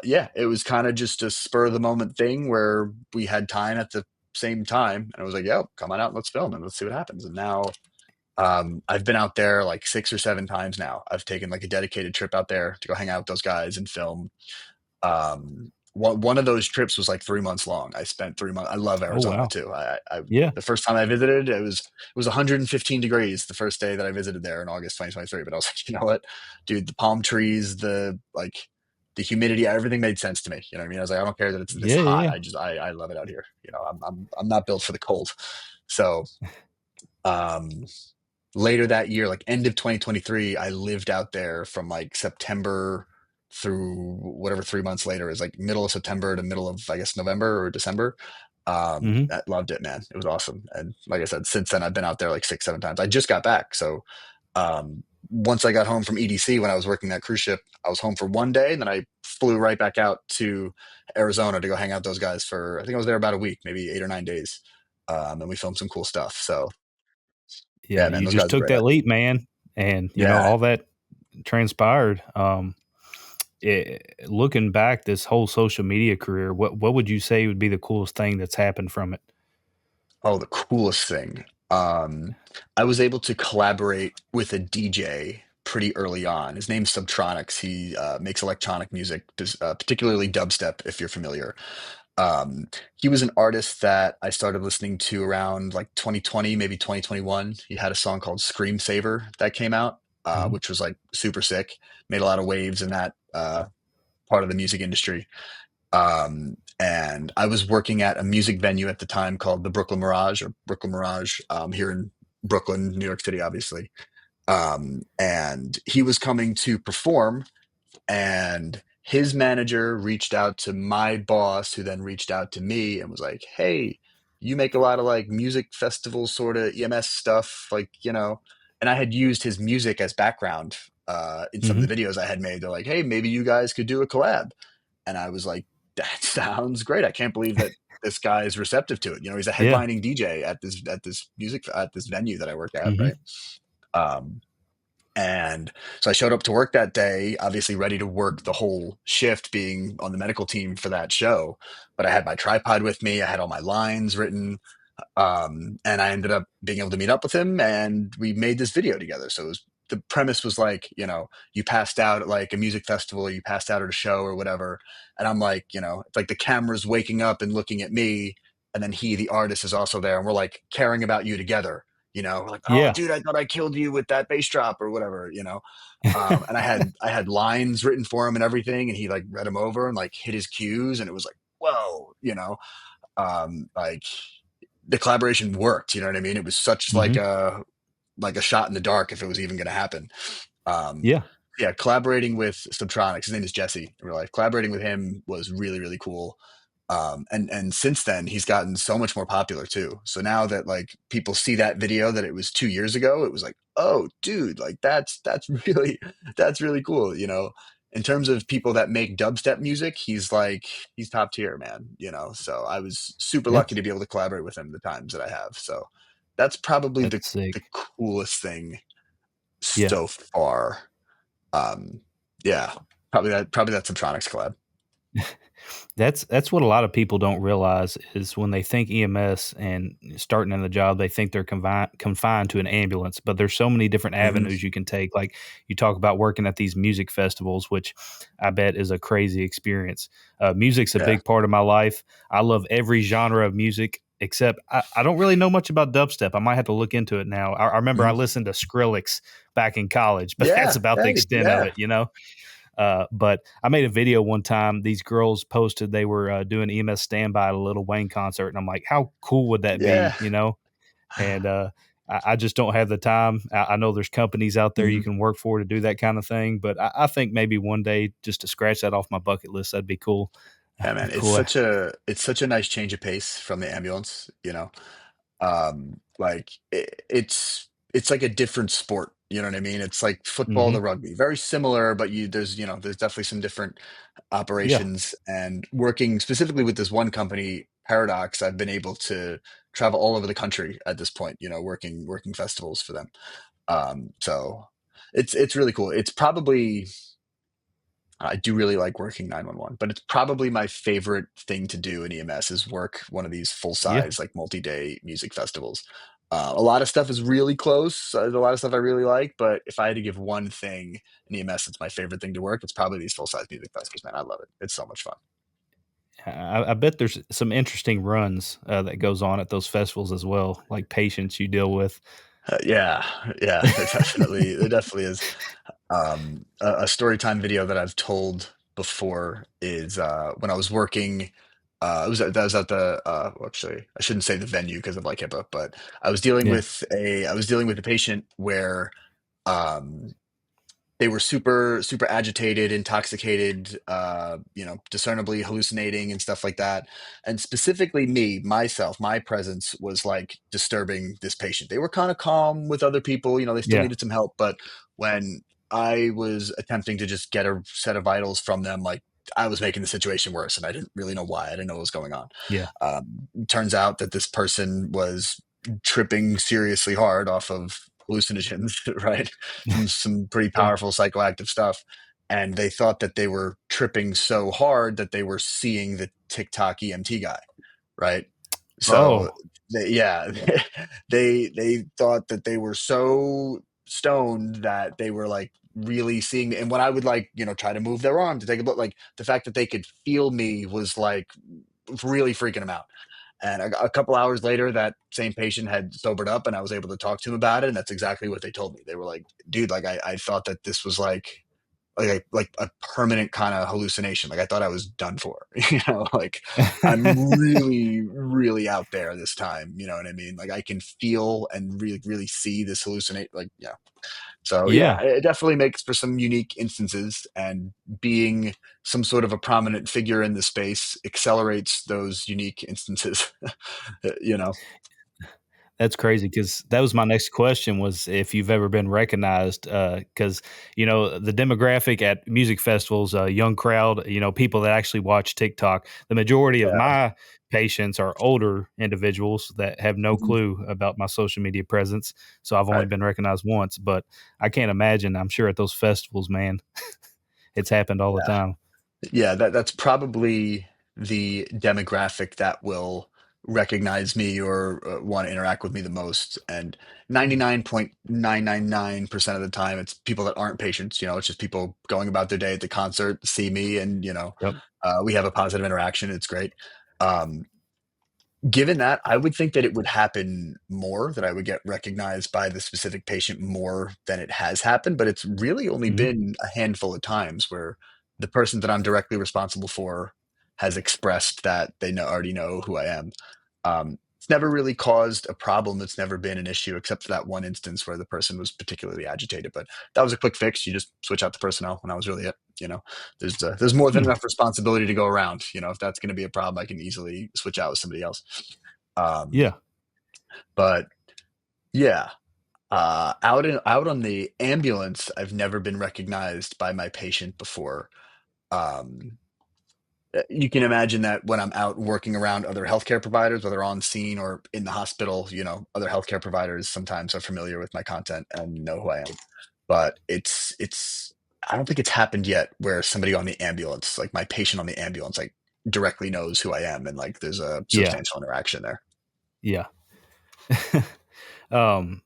yeah, it was kind of just a spur of the moment thing where we had time at the same time, and I was like, "Yo, come on out, and let's film and let's see what happens." And now I've been out there like 6 or 7 times now. I've taken like a dedicated trip out there to go hang out with those guys and film. One of those trips was like 3 months long. I spent 3 months. I love Oh, Arizona wow. too. Yeah. The first time I visited, it was 115 degrees the first day that I visited there in August 2023. But I was like, you know what, dude, the palm trees, the humidity, everything made sense to me. You know what I mean? I was like, I don't care that it's this Yeah, hot. yeah, I love it out here. You know, I'm not built for the cold. So um later that year, like end of 2023, I lived out there from like September through whatever 3 months later is, like middle of September to middle of, I guess, November or December. yeah. Mhm. I loved it, man. It was awesome. And like I said, since then I've been out there like 6, 7 times. I just got back. So once I got home from EDC when I was working that cruise ship, I was home for one day and then I flew right back out to Arizona to go hang out with those guys for, I think I was there about a week, maybe 8 or 9 days. And we filmed some cool stuff. So Yeah, yeah, man, you those just guys are took great. that leap, man, and, Yeah. all that transpired. Looking back, this whole social media career, what would you say would be the coolest thing that's happened from it? Oh, the coolest thing. I was able to collaborate with a DJ pretty early on. His name's Subtronics. He makes electronic music, particularly dubstep, if you're familiar. Um, he was an artist that I started listening to around like 2020, maybe 2021. He had a song called Scream Saver that came out, Mhm. which was like super sick. Made a lot of waves in that part of the music industry. And I was working at a music venue at the time called the Brooklyn Mirage or Brooklyn Mirage here in Brooklyn, New York City, obviously. And he was coming to perform, and his manager reached out to my boss, who then reached out to me and was like, "Hey, you make a lot of like music festival sort of EMS stuff, like, you know." And I had used his music as background in some of Mhm. the videos I had made. They're like, "Hey, maybe you guys could do a collab." And I was like, "That sounds great. I can't believe that this guy is receptive to it." You know, he's a Yeah. headlining DJ at this venue that I work at, Mhm. right? Um, and so I showed up to work that day, obviously ready to work the whole shift, being on the medical team for that show. But I had my tripod with me. I had all my lines written. And I ended up being able to meet up with him and we made this video together. So the premise was like, you know, you passed out at like a music festival or you passed out at a show or whatever. And I'm like, you know, it's like the camera's waking up and looking at me. And then he, the artist, is also there. And we're like caring about you together. You know, we're like, "Oh, Yeah. dude, I thought I killed you with that bass drop or whatever," you know. And I had lines written for him and everything. And he like read them over and like hit his cues. And it was like, whoa, you know, like the collaboration worked. You know what I mean? It was such Mhm. like a shot in the dark if it was even going to happen. Um, Yeah. yeah, collaborating with Subtronics. His name is Jesse in real life. Collaborating with him was really really cool. And since then he's gotten so much more popular too. So now that like people see that video that it was 2 years ago, it was like, oh dude, like that's really that's really cool, you know. In terms of people that make dubstep music, he's like he's top tier, man, you know. So I was super lucky That's to be able to collaborate with him the times that I have. So that's probably that's the sick. coolest thing Yeah. so far. um yeah, probably that Subtronics collab. That's what a lot of people don't realize is when they think EMS and starting in the job, they think they're confined to an ambulance, but there's so many different Hmm. avenues you can take. Like you talk about working at these music festivals, which I bet is a crazy experience. Music's a Yeah. big part of my life. I love every genre of music. Except I don't really know much about dubstep. I might have to look into it now. I remember I Mhm. listened to Skrillex back in college, but that's Yeah, about the hey, extent of yeah. it, you know? But I made a video one time. These girls posted they were doing EMS standby at a Little Wayne concert, and I'm like, how cool would that Yeah. be? You know? And I just don't have the time. I know there's companies out there you Mhm. can work for to do that kind of thing, but I think maybe one day just to scratch that off my bucket list, that'd be cool. Yeah, man, Cool. it's such a nice change of pace from the ambulance, you know? Like, it's like a different sport, you know what I mean? It's like football Hmm. to rugby, very similar, but there's, you know, there's definitely some different Yeah. operations, and working specifically with this one company, Paradox, I've been able to travel all over the country at this point, you know, working festivals for them. So it's really cool. It's probably I do really like working 911, but it's probably my favorite thing to do in EMS is work one of these full Yeah. size, like multi-day music festivals. A lot of stuff is really close. There's a lot of stuff I really like, but if I had to give one thing in EMS, it's my favorite thing to work. It's probably these full size music festivals, man. I love it. It's so much fun. I bet there's some interesting runs that goes on at those festivals as well, like patients you deal with. Yeah, yeah, it definitely is. A story time video that I've told before is when I was working. That was at the well, actually I shouldn't say the venue because of like HIPAA, but Yeah. I was dealing with a patient where um, they were super agitated, intoxicated, you know, discernibly hallucinating and stuff like that. And specifically me, myself, my presence was like disturbing this patient. They were kind of calm with other people, you know, they still Yeah. needed some help, but when I was attempting to just get a set of vitals from them, like I was making the situation worse, and I didn't really know why. I didn't know what was going on. Yeah. Turns out that this person was tripping seriously hard off of hallucinogens, right? Some pretty Yeah. powerful psychoactive stuff. And they thought that they were tripping so hard that they were seeing the TikTok EMT guy, right? So Oh. yeah, they thought that they were so stoned that they were like really seeing. And when I would like, you know, try to move their arm to take a look, like the fact that they could feel me was like really freaking them out. And a couple hours later, that same patient had sobered up, and I was able to talk to him about it. And that's exactly what they told me. They were like, "Dude, like I thought that this was like a permanent kind of hallucination. Like I thought I was done for. You know, like I'm really out there this time. You know what I mean? Like I can feel and really see this hallucinate. Like yeah, so yeah, Yeah. it definitely makes for some unique instances, and being some sort of a prominent figure in the space accelerates those unique instances. You know? That's crazy because that was my next question was if you've ever been recognized, because you know, the demographic at music festivals, young crowd, you know, people that actually watch TikTok. The majority of Yeah. my patients are older individuals that have no Mhm. clue about my social media presence, so I've only Right. been recognized once, but I can't imagine, I'm sure at those festivals, man, it's happened all the Yeah. time. Yeah, that's probably the demographic that will recognize me or want to interact with me the most. And 99.999% of the time, it's people that aren't patients. You know, it's just people going about their day at the concert, see me, and you know, Yep. we have a positive interaction. It's great. Um, Given that, I would think that it would happen more, that I would get recognized by the specific patient more than it has happened, but it's really only Mhm. been a handful of times where the person that I'm directly responsible for has expressed that they already know who I am. It's never really caused a problem. It's never been an issue, except for that one instance where the person was particularly agitated. But that was a quick fix. You just switch out the personnel, and that was really it. there's more than Hmm. enough responsibility to go around. If that's going to be a problem, I can easily switch out with somebody else. Um, Yeah. but yeah, out on the ambulance, I've never been recognized by my patient before. Um, you can imagine that when I'm out working around other healthcare providers, whether on scene or in the hospital, other healthcare providers sometimes are familiar with my content and know who I am. But I don't think it's happened yet where somebody on the ambulance, like my patient on the ambulance, like directly knows who I am and like there's a Yeah. substantial interaction there. Yeah. um,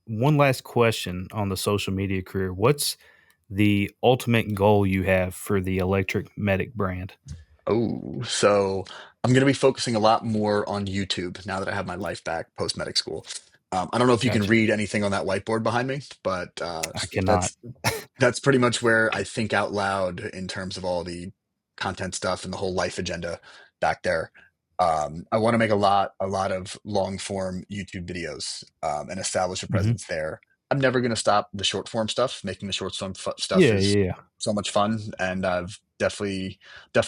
One last question on the social media career. What's the ultimate goal you have for the Electric Medic brand? Oh, so I'm going to be focusing a lot more on YouTube now that I have my life back post medic school. I don't know if you can Gotcha. read anything on that whiteboard behind me, but I cannot. that's pretty much where I think out loud in terms of all the content stuff and the whole life agenda back there. I want to make a lot of long form YouTube videos and establish a Hmm. presence there. I'm never going to stop the short form stuff. Making the short form stuff Yeah. is Yeah. Yeah. so much fun, and I've definitely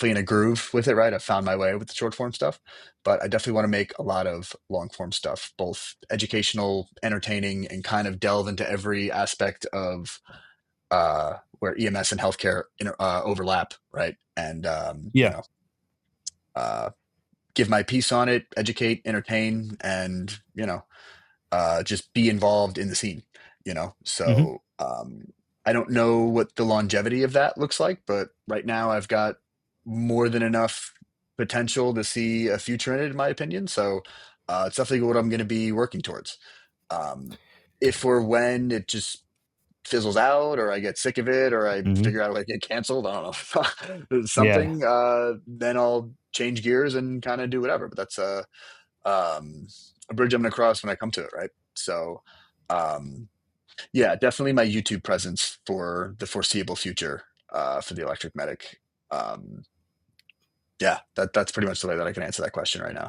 in a groove with it. Right, I've found my way with the short form stuff, but I definitely want to make a lot of long form stuff, both educational, entertaining, and kind of delve into every aspect of where EMS and healthcare overlap, right? And Yeah. uh, give my piece on it, educate, entertain, and just be involved in the scene. Hmm. So I don't know what the longevity of that looks like, but right now I've got more than enough potential to see a future in it, in my opinion. So it's definitely what I'm going to be working towards. Um, if or when it just fizzles out or I get sick of it or I Hmm. figure out a way to get canceled, I don't know, Yeah. something, then I'll change gears and kind of do whatever. But that's um, a bridge I'm going to cross when I come to it, right? So, um, yeah, definitely my YouTube presence for the foreseeable future for the Electric Medic. Um, yeah, that's pretty much the way that I can answer that question right now.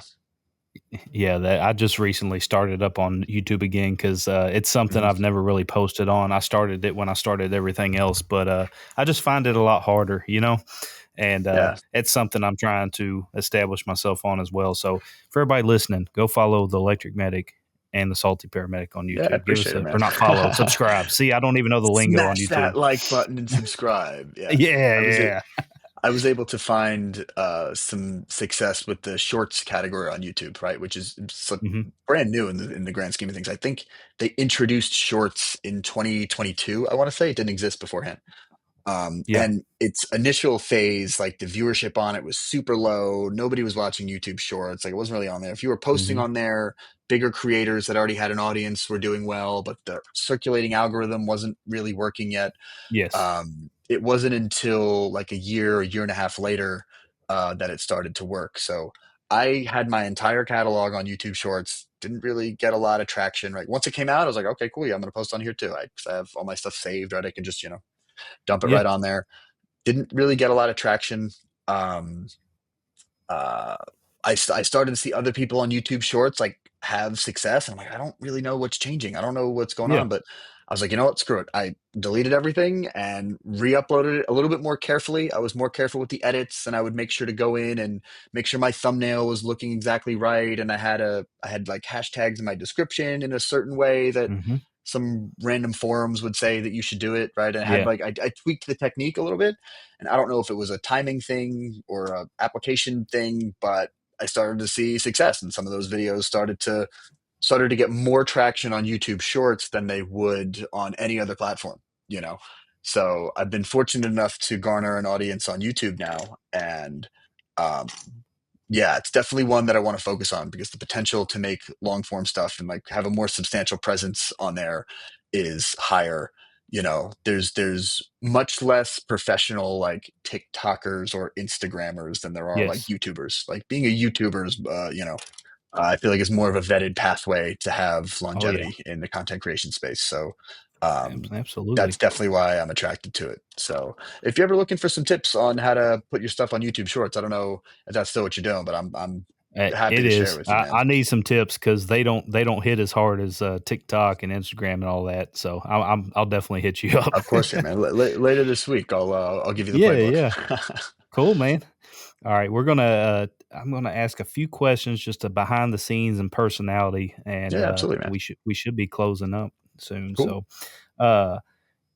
Yeah, that I just recently started up on YouTube again because it's something Mhm. I've never really posted on. I started it when I started everything else, but I just find it a lot harder, and Yeah, it's something I'm trying to establish myself on as well. So for everybody listening, go follow the Electric Medic and the Salty Paramedic on yeah, I YouTube. Give us appreciate it, a, man. or not follow, subscribe. See, I don't even know the lingo on Smash YouTube. that like button and subscribe. Yeah, Yeah, I was yeah. I was able to find some success with the shorts category on YouTube, right? Which is Hmm. brand new in the grand scheme of things. I think they introduced shorts in 2022. I want to say it didn't exist beforehand. Yeah. And its initial phase, like the viewership on it was super low. Nobody was watching YouTube shorts. Like it wasn't really on there. If you were posting Hmm. on there, bigger creators that already had an audience were doing well, but the circulating algorithm wasn't really working yet. Yes. It wasn't until like a year and a half later that it started to work. So I had my entire catalog on YouTube Shorts. Didn't really get a lot of traction. Right once it came out, I was like, okay, cool. Yeah, I'm gonna post on here too. 'Cause I have all my stuff saved. Right, I can just dump it Yeah. right on there. Didn't really get a lot of traction. Um, uh, I started to see other people on YouTube Shorts like have success, and I'm like, I don't really know what's changing. I don't know what's going Yeah. on, but I was like, you know what, screw it. I deleted everything and re-uploaded it a little bit more carefully. I was more careful with the edits, and I would make sure to go in and make sure my thumbnail was looking exactly right, and I had like hashtags in my description in a certain way that Hmm. some random forums would say that you should do it right, and I had Yeah. like I tweaked the technique a little bit, and I don't know if it was a timing thing or a application thing, but I started to see success, and some of those videos started to get more traction on YouTube Shorts than they would on any other platform. You know, so I've been fortunate enough to garner an audience on YouTube now, and um, yeah, it's definitely one that I want to focus on because the potential to make long form stuff and like have a more substantial presence on there is higher. There's much less professional like TikTokers or Instagrammers than there are like Yes. YouTubers. Like being a YouTuber is, I feel like it's more of a vetted pathway to have Oh yeah. longevity in the content creation space. So that's Absolutely. definitely why I'm attracted to it. So if you're ever looking for some tips on how to put your stuff on YouTube Shorts, I don't know if that's still what you're doing, but I'm happy It to share is. with you, I man. need some tips because they don't hit as hard as TikTok and Instagram and all that. So I'll definitely hit you up. Of course, yeah, man. Later this week, I'll give you the Yeah, playbook. yeah. Cool, man. All right, we're gonna. I'm gonna ask a few questions just to behind the scenes and personality, and Yeah, absolutely, man. we should be closing up soon. Cool. So, uh,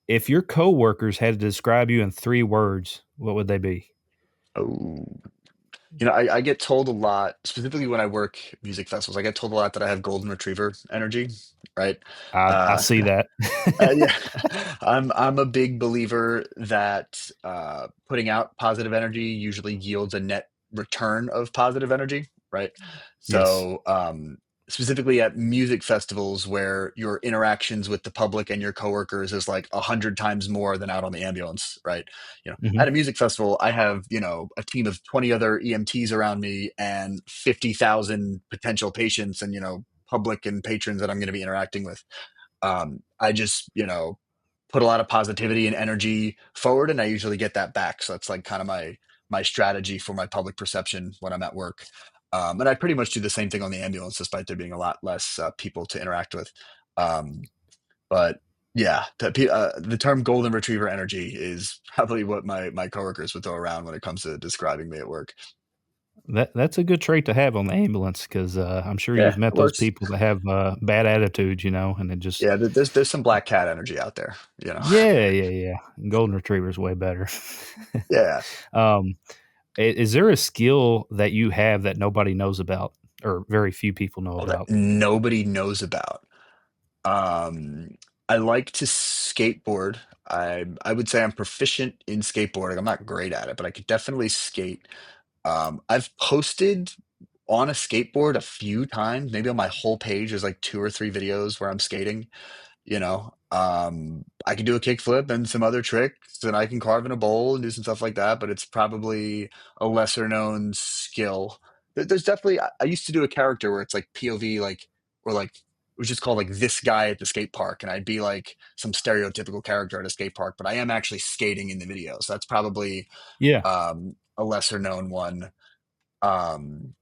if your coworkers had to describe you in 3 words, what would they be? Oh, I get told a lot, specifically when I work music festivals. I get told a lot that I have golden retriever energy, right? I Uh, see that. yeah, I'm a big believer that putting out positive energy usually yields a net return of positive energy, right? Yes. So specifically at music festivals where your interactions with the public and your coworkers is like 100 times more than out on the ambulance, right? Hmm. At a music festival, I have a team of 20 other EMTs around me and 50,000 potential patients and public and patrons that I'm going to be interacting with. I just put a lot of positivity and energy forward, and I usually get that back. So that's like kind of my strategy for my public perception when I'm at work. And I pretty much do the same thing on the ambulance, despite there being a lot less people to interact with. Um, but yeah, the term golden retriever energy is probably what my coworkers would throw around when it comes to describing me at work. That's a good trait to have on the ambulance because I'm sure Yeah, you've it met those works. people that have bad attitudes, and it just Yeah, there's some black cat energy out there. yeah, yeah, yeah. Golden retriever is way better. Yeah. um, is there a skill that you have that nobody knows about or very few people know Oh, that about? nobody knows about. Um, I like to skateboard. I would say I'm proficient in skateboarding. I'm not great at it, but I could definitely skate. I've posted on a skateboard a few times. Maybe on my whole page, there's like 2 or 3 videos where I'm skating. I can do a kickflip and some other tricks, and I can carve in a bowl and do some stuff like that, but it's probably a lesser known skill. There's definitely, I used to do a character where it's like POV, like, or like, it was just called like this guy at the skate park, and I'd be like some stereotypical character at a skate park, but I am actually skating in the video. So that's probably Yeah. a lesser known one. Um,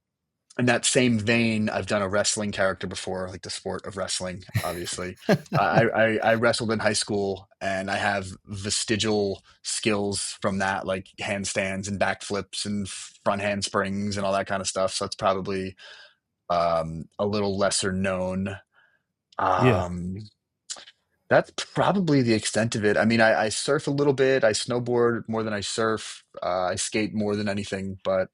in that same vein, I've done a wrestling character before, like the sport of wrestling, obviously. I wrestled in high school and I have vestigial skills from that, like handstands and backflips and front handsprings and all that kind of stuff. So it's probably a little lesser known. Yeah. Um, that's probably the extent of it. I mean, I surf a little bit, I snowboard more than I surf, I skate more than anything, but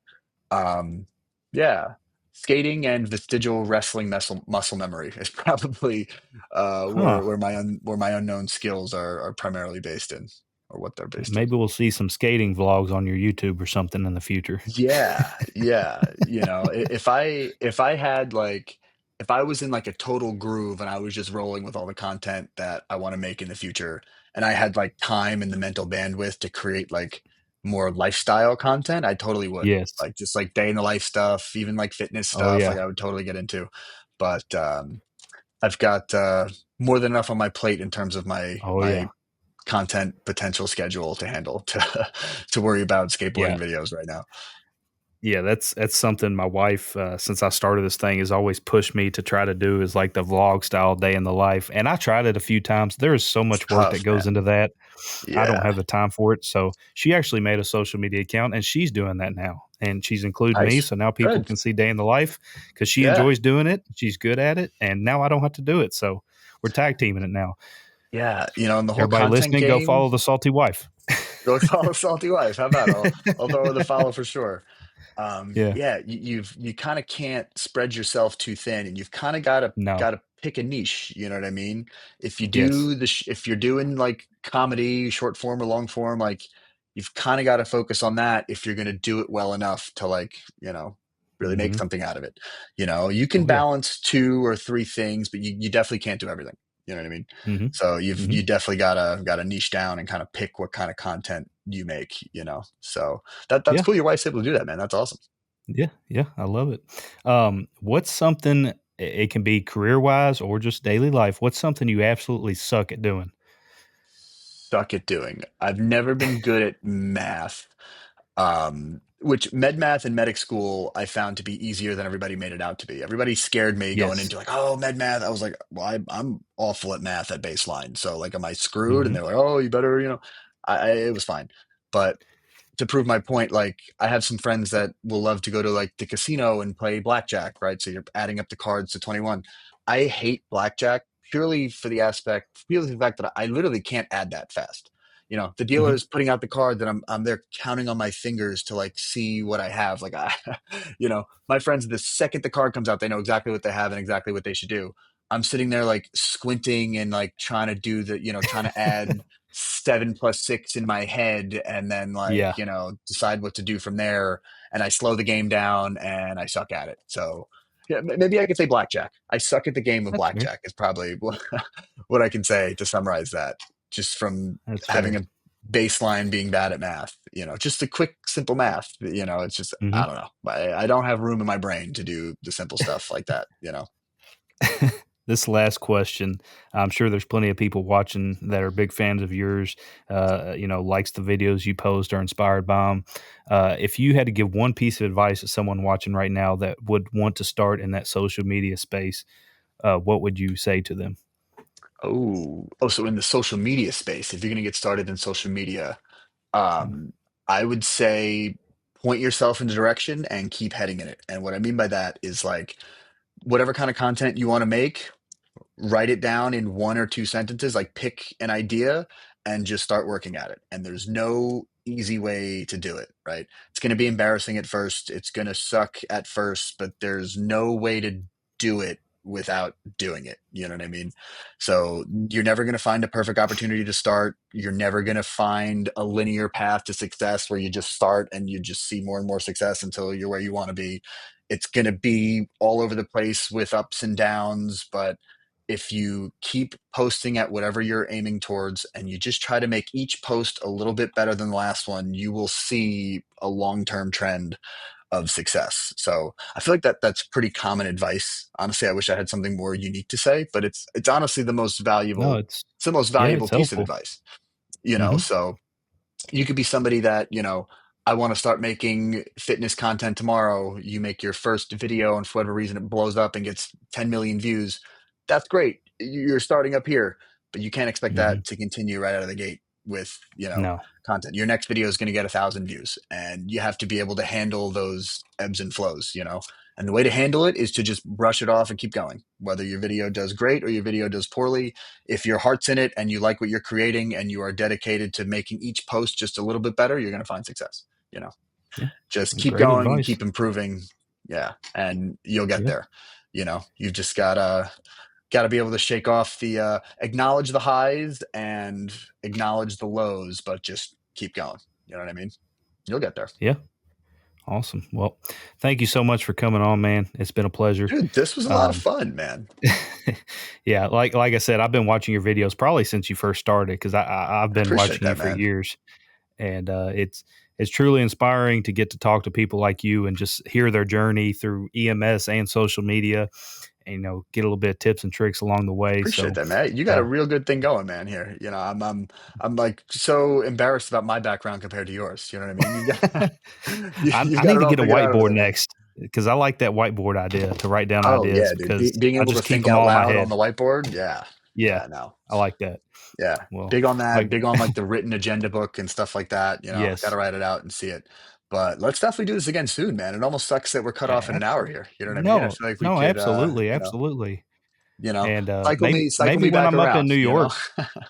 um, yeah, skating and vestigial wrestling muscle memory is probably Huh. where my unknown skills are primarily based in, or what they're based in. Maybe we'll see some skating vlogs on your YouTube or something in the future. Yeah, yeah. If I had like if I was in like a total groove and I was just rolling with all the content that I want to make in the future, and I had like time and the mental bandwidth to create like more lifestyle content, I totally would. Yes. Like just like day in the life stuff, even like fitness Oh stuff, like yeah. I would totally get into. But I've got more than enough on my plate in terms of Oh my yeah. content potential schedule to handle to worry about skateboarding Yeah. videos right now. Yeah, that's something my wife, since I started this thing, has always pushed me to try to do is like the vlog style day in the life. And I tried it a few times. There is so It's much work that tough, goes man. into that. I don't Yeah. have the time for it. So she actually made a social media account and she's doing that now. And she's included me. Nice. So now people Good. can see day in the life because she Yeah. enjoys doing it. She's good at it. And now I don't have to do it. So we're tag teaming it now. Yeah. In the whole Everybody content listening, go game, follow the salty wife. go follow Salty Life. How about it? I'll throw her the follow for sure. Yeah. Yeah, you kind of can't spread yourself too thin, and you've kind of got to No. pick a niche. You know what I mean? If you Yes. do if you're doing like comedy, short form or long form, like you've kind of got to focus on that if you're going to do it well enough to like really make Hmm. something out of it. You can Oh, yeah. balance 2 or 3 things, but you definitely can't do everything. You know what I mean? Hmm. So Hmm. you definitely gotta niche down and kind of pick what kind of content you make. So that's Yeah. cool. Your wife's able to do that, man. That's awesome. Yeah, yeah, I love it. What's something it can be career-wise or just daily life, what's something you absolutely suck at doing? Suck at doing. I've never been good at math. which med math and medic school I found to be easier than everybody made it out to be. Everybody scared me going Yes. into like, oh, med math. I was like, well, I'm awful at math at baseline. So like, am I screwed? And Mhm. they're like, oh, you better, it was fine. But to prove my point, like I have some friends that will love to go to like the casino and play blackjack, right? So you're adding up the cards to 21. I hate blackjack purely for the fact that I literally can't add that fast. The dealer Mhm. is putting out the card that I'm there counting on my fingers to like see what I have. Like my friends, the second the card comes out, they know exactly what they have and exactly what they should do. I'm sitting there like squinting and like trying to do trying to add 7 plus 6 in my head and then like, Yeah, decide what to do from there. And I slow the game down and I suck at it. So yeah, maybe I could say blackjack. I suck at the game of that's fair. blackjack is probably what I can say to summarize that just from That's having fair. a baseline being bad at math, just the quick, simple math, it's just, I Mhm. don't know. I don't have room in my brain to do the simple stuff like that. This last question, I'm sure there's plenty of people watching that are big fans of yours, likes the videos you post, are inspired by them. If you had to give one piece of advice to someone watching right now that would want to start in that social media space, what would you say to them? So in the social media space, if you're going to get started in social media, Mm. um, I would say point yourself in the direction and keep heading in it. And what I mean by that is like whatever kind of content you want to make, write it down in 1 or 2 sentences, like pick an idea and just start working at it. And there's no easy way to do it, right? It's going to be embarrassing at first. It's going to suck at first, but there's no way to do it without doing it. You know what I mean? So you're never going to find a perfect opportunity to start. You're never going to find a linear path to success where you just start and you just see more and more success until you're where you want to be. It's going to be all over the place with ups and downs, but if you keep posting at whatever you're aiming towards and you just try to make each post a little bit better than the last one, you will see a long-term trend of success. So I feel like that's pretty common advice. Honestly, I wish I had something more unique to say, but it's honestly No, it's the most yeah, valuable it's piece of helpful. advice. Mhm. So you could be somebody that, I want to start making fitness content tomorrow. You make your first video, and for whatever reason, it blows up and gets 10 million views. That's great. You're starting up here, but you can't expect Mhm. that to continue right out of the gate with, No. content. Your next video is going to get 1,000 views, and you have to be able to handle those ebbs and flows. And the way to handle it is to just brush it off and keep going. Whether your video does great or your video does poorly, if your heart's in it and you like what you're creating and you are dedicated to making each post just a little bit better, you're going to find success. You know, Yeah. just keep Great going and advice. keep improving. Yeah. And you'll get Yeah. there. You've just gotta be able to shake off acknowledge the highs and acknowledge the lows, but just keep going. You know what I mean? You'll get there. Yeah. Awesome. Well, thank you so much for coming on, man. It's been a pleasure. Dude, this was a lot of Um, fun, man. yeah, like I said, I've been watching your videos probably since you first started because I've I been appreciate watching you that, for man. years, and it's truly inspiring to get to talk to people like you and just hear their journey through EMS and social media, and get a little bit of tips and tricks along the way. Appreciate So, that, man. You got a uh, real good thing going, man, here. I'm like so embarrassed about my background compared to yours. You know what I mean? You've I got need it to all get a figured out over whiteboard there, man. next because I like that whiteboard idea to write down Oh ideas yeah, dude. because Being I able to just keep think them out all in my loud on head. the whiteboard, yeah. Yeah, Yeah, no. I like that. Yeah. Well, Big on that, like big on like the written agenda book and stuff like that. Gotta yes. write it out and see it. But let's definitely do this again soon, man. It almost sucks that we're cut off in an hour Absolutely. here. You know what I mean? I No, feel like we no, could absolutely, absolutely. And, cycle me, cycle maybe me when back I'm up in around, New York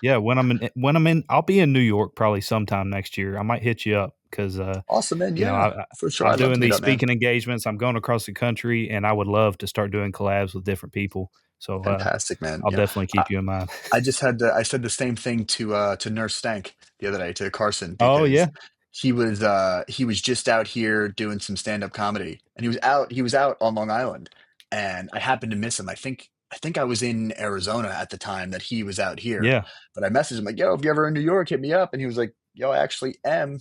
yeah, when I'm in I'll be in New York probably sometime next year. I might hit you up 'cause, Awesome, man. Yeah, for sure. I'm I'd love doing to meet these up, man. speaking engagements. I'm going across the country, and I would love to start doing collabs with different people. So, Fantastic, man. I'll definitely keep you in mind. I said the same thing to Nurse Stank the other day to Carson Oh, because yeah? he was just out here doing some stand-up comedy and he was out on Long Island and I happened to miss him. I think I was in Arizona at the time that he was out here. Yeah. But I messaged him like, "Yo, if you're ever in New York, hit me up." And he was like, "Yo, I actually am."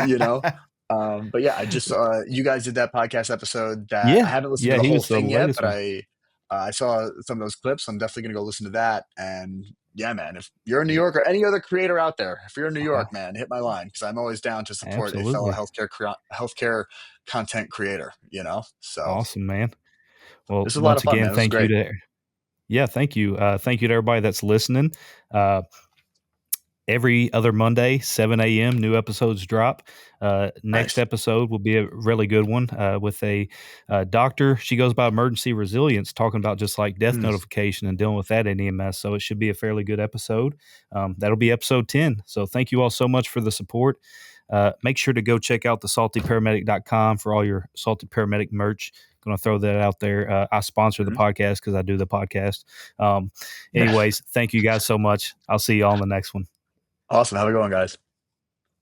you know? But yeah, I just you guys did that podcast episode that I Yeah. haven't listened to Yeah, the he whole was the thing yet, latest but one. I saw some of those clips. So I'm definitely gonna go listen to that, and yeah, man, if you're in New York or any other creator out there, if you're in New Uh, York, man, hit my line because I'm always down to support a fellow absolutely. healthcare content creator. So Awesome, man. Well, this is a lot once of fun, again, man. This is thank you great. to yeah, thank you. Thank you to everybody that's listening. Uh, every other Monday, 7 a.m., new episodes drop. Next Nice. episode will be a really good one with a doctor. She goes by emergency resilience, talking about just like death Mm, notification and dealing with that in EMS. So it should be a fairly good episode. That'll be episode 10. So thank you all so much for the support. Make sure to go check out the saltyparamedic.com for all your Salty Paramedic merch. Going to throw that out there. I sponsor the mhm. podcast because I do the podcast. Anyways, thank you guys so much. I'll see you all on the next one. Awesome. Have a good one, guys.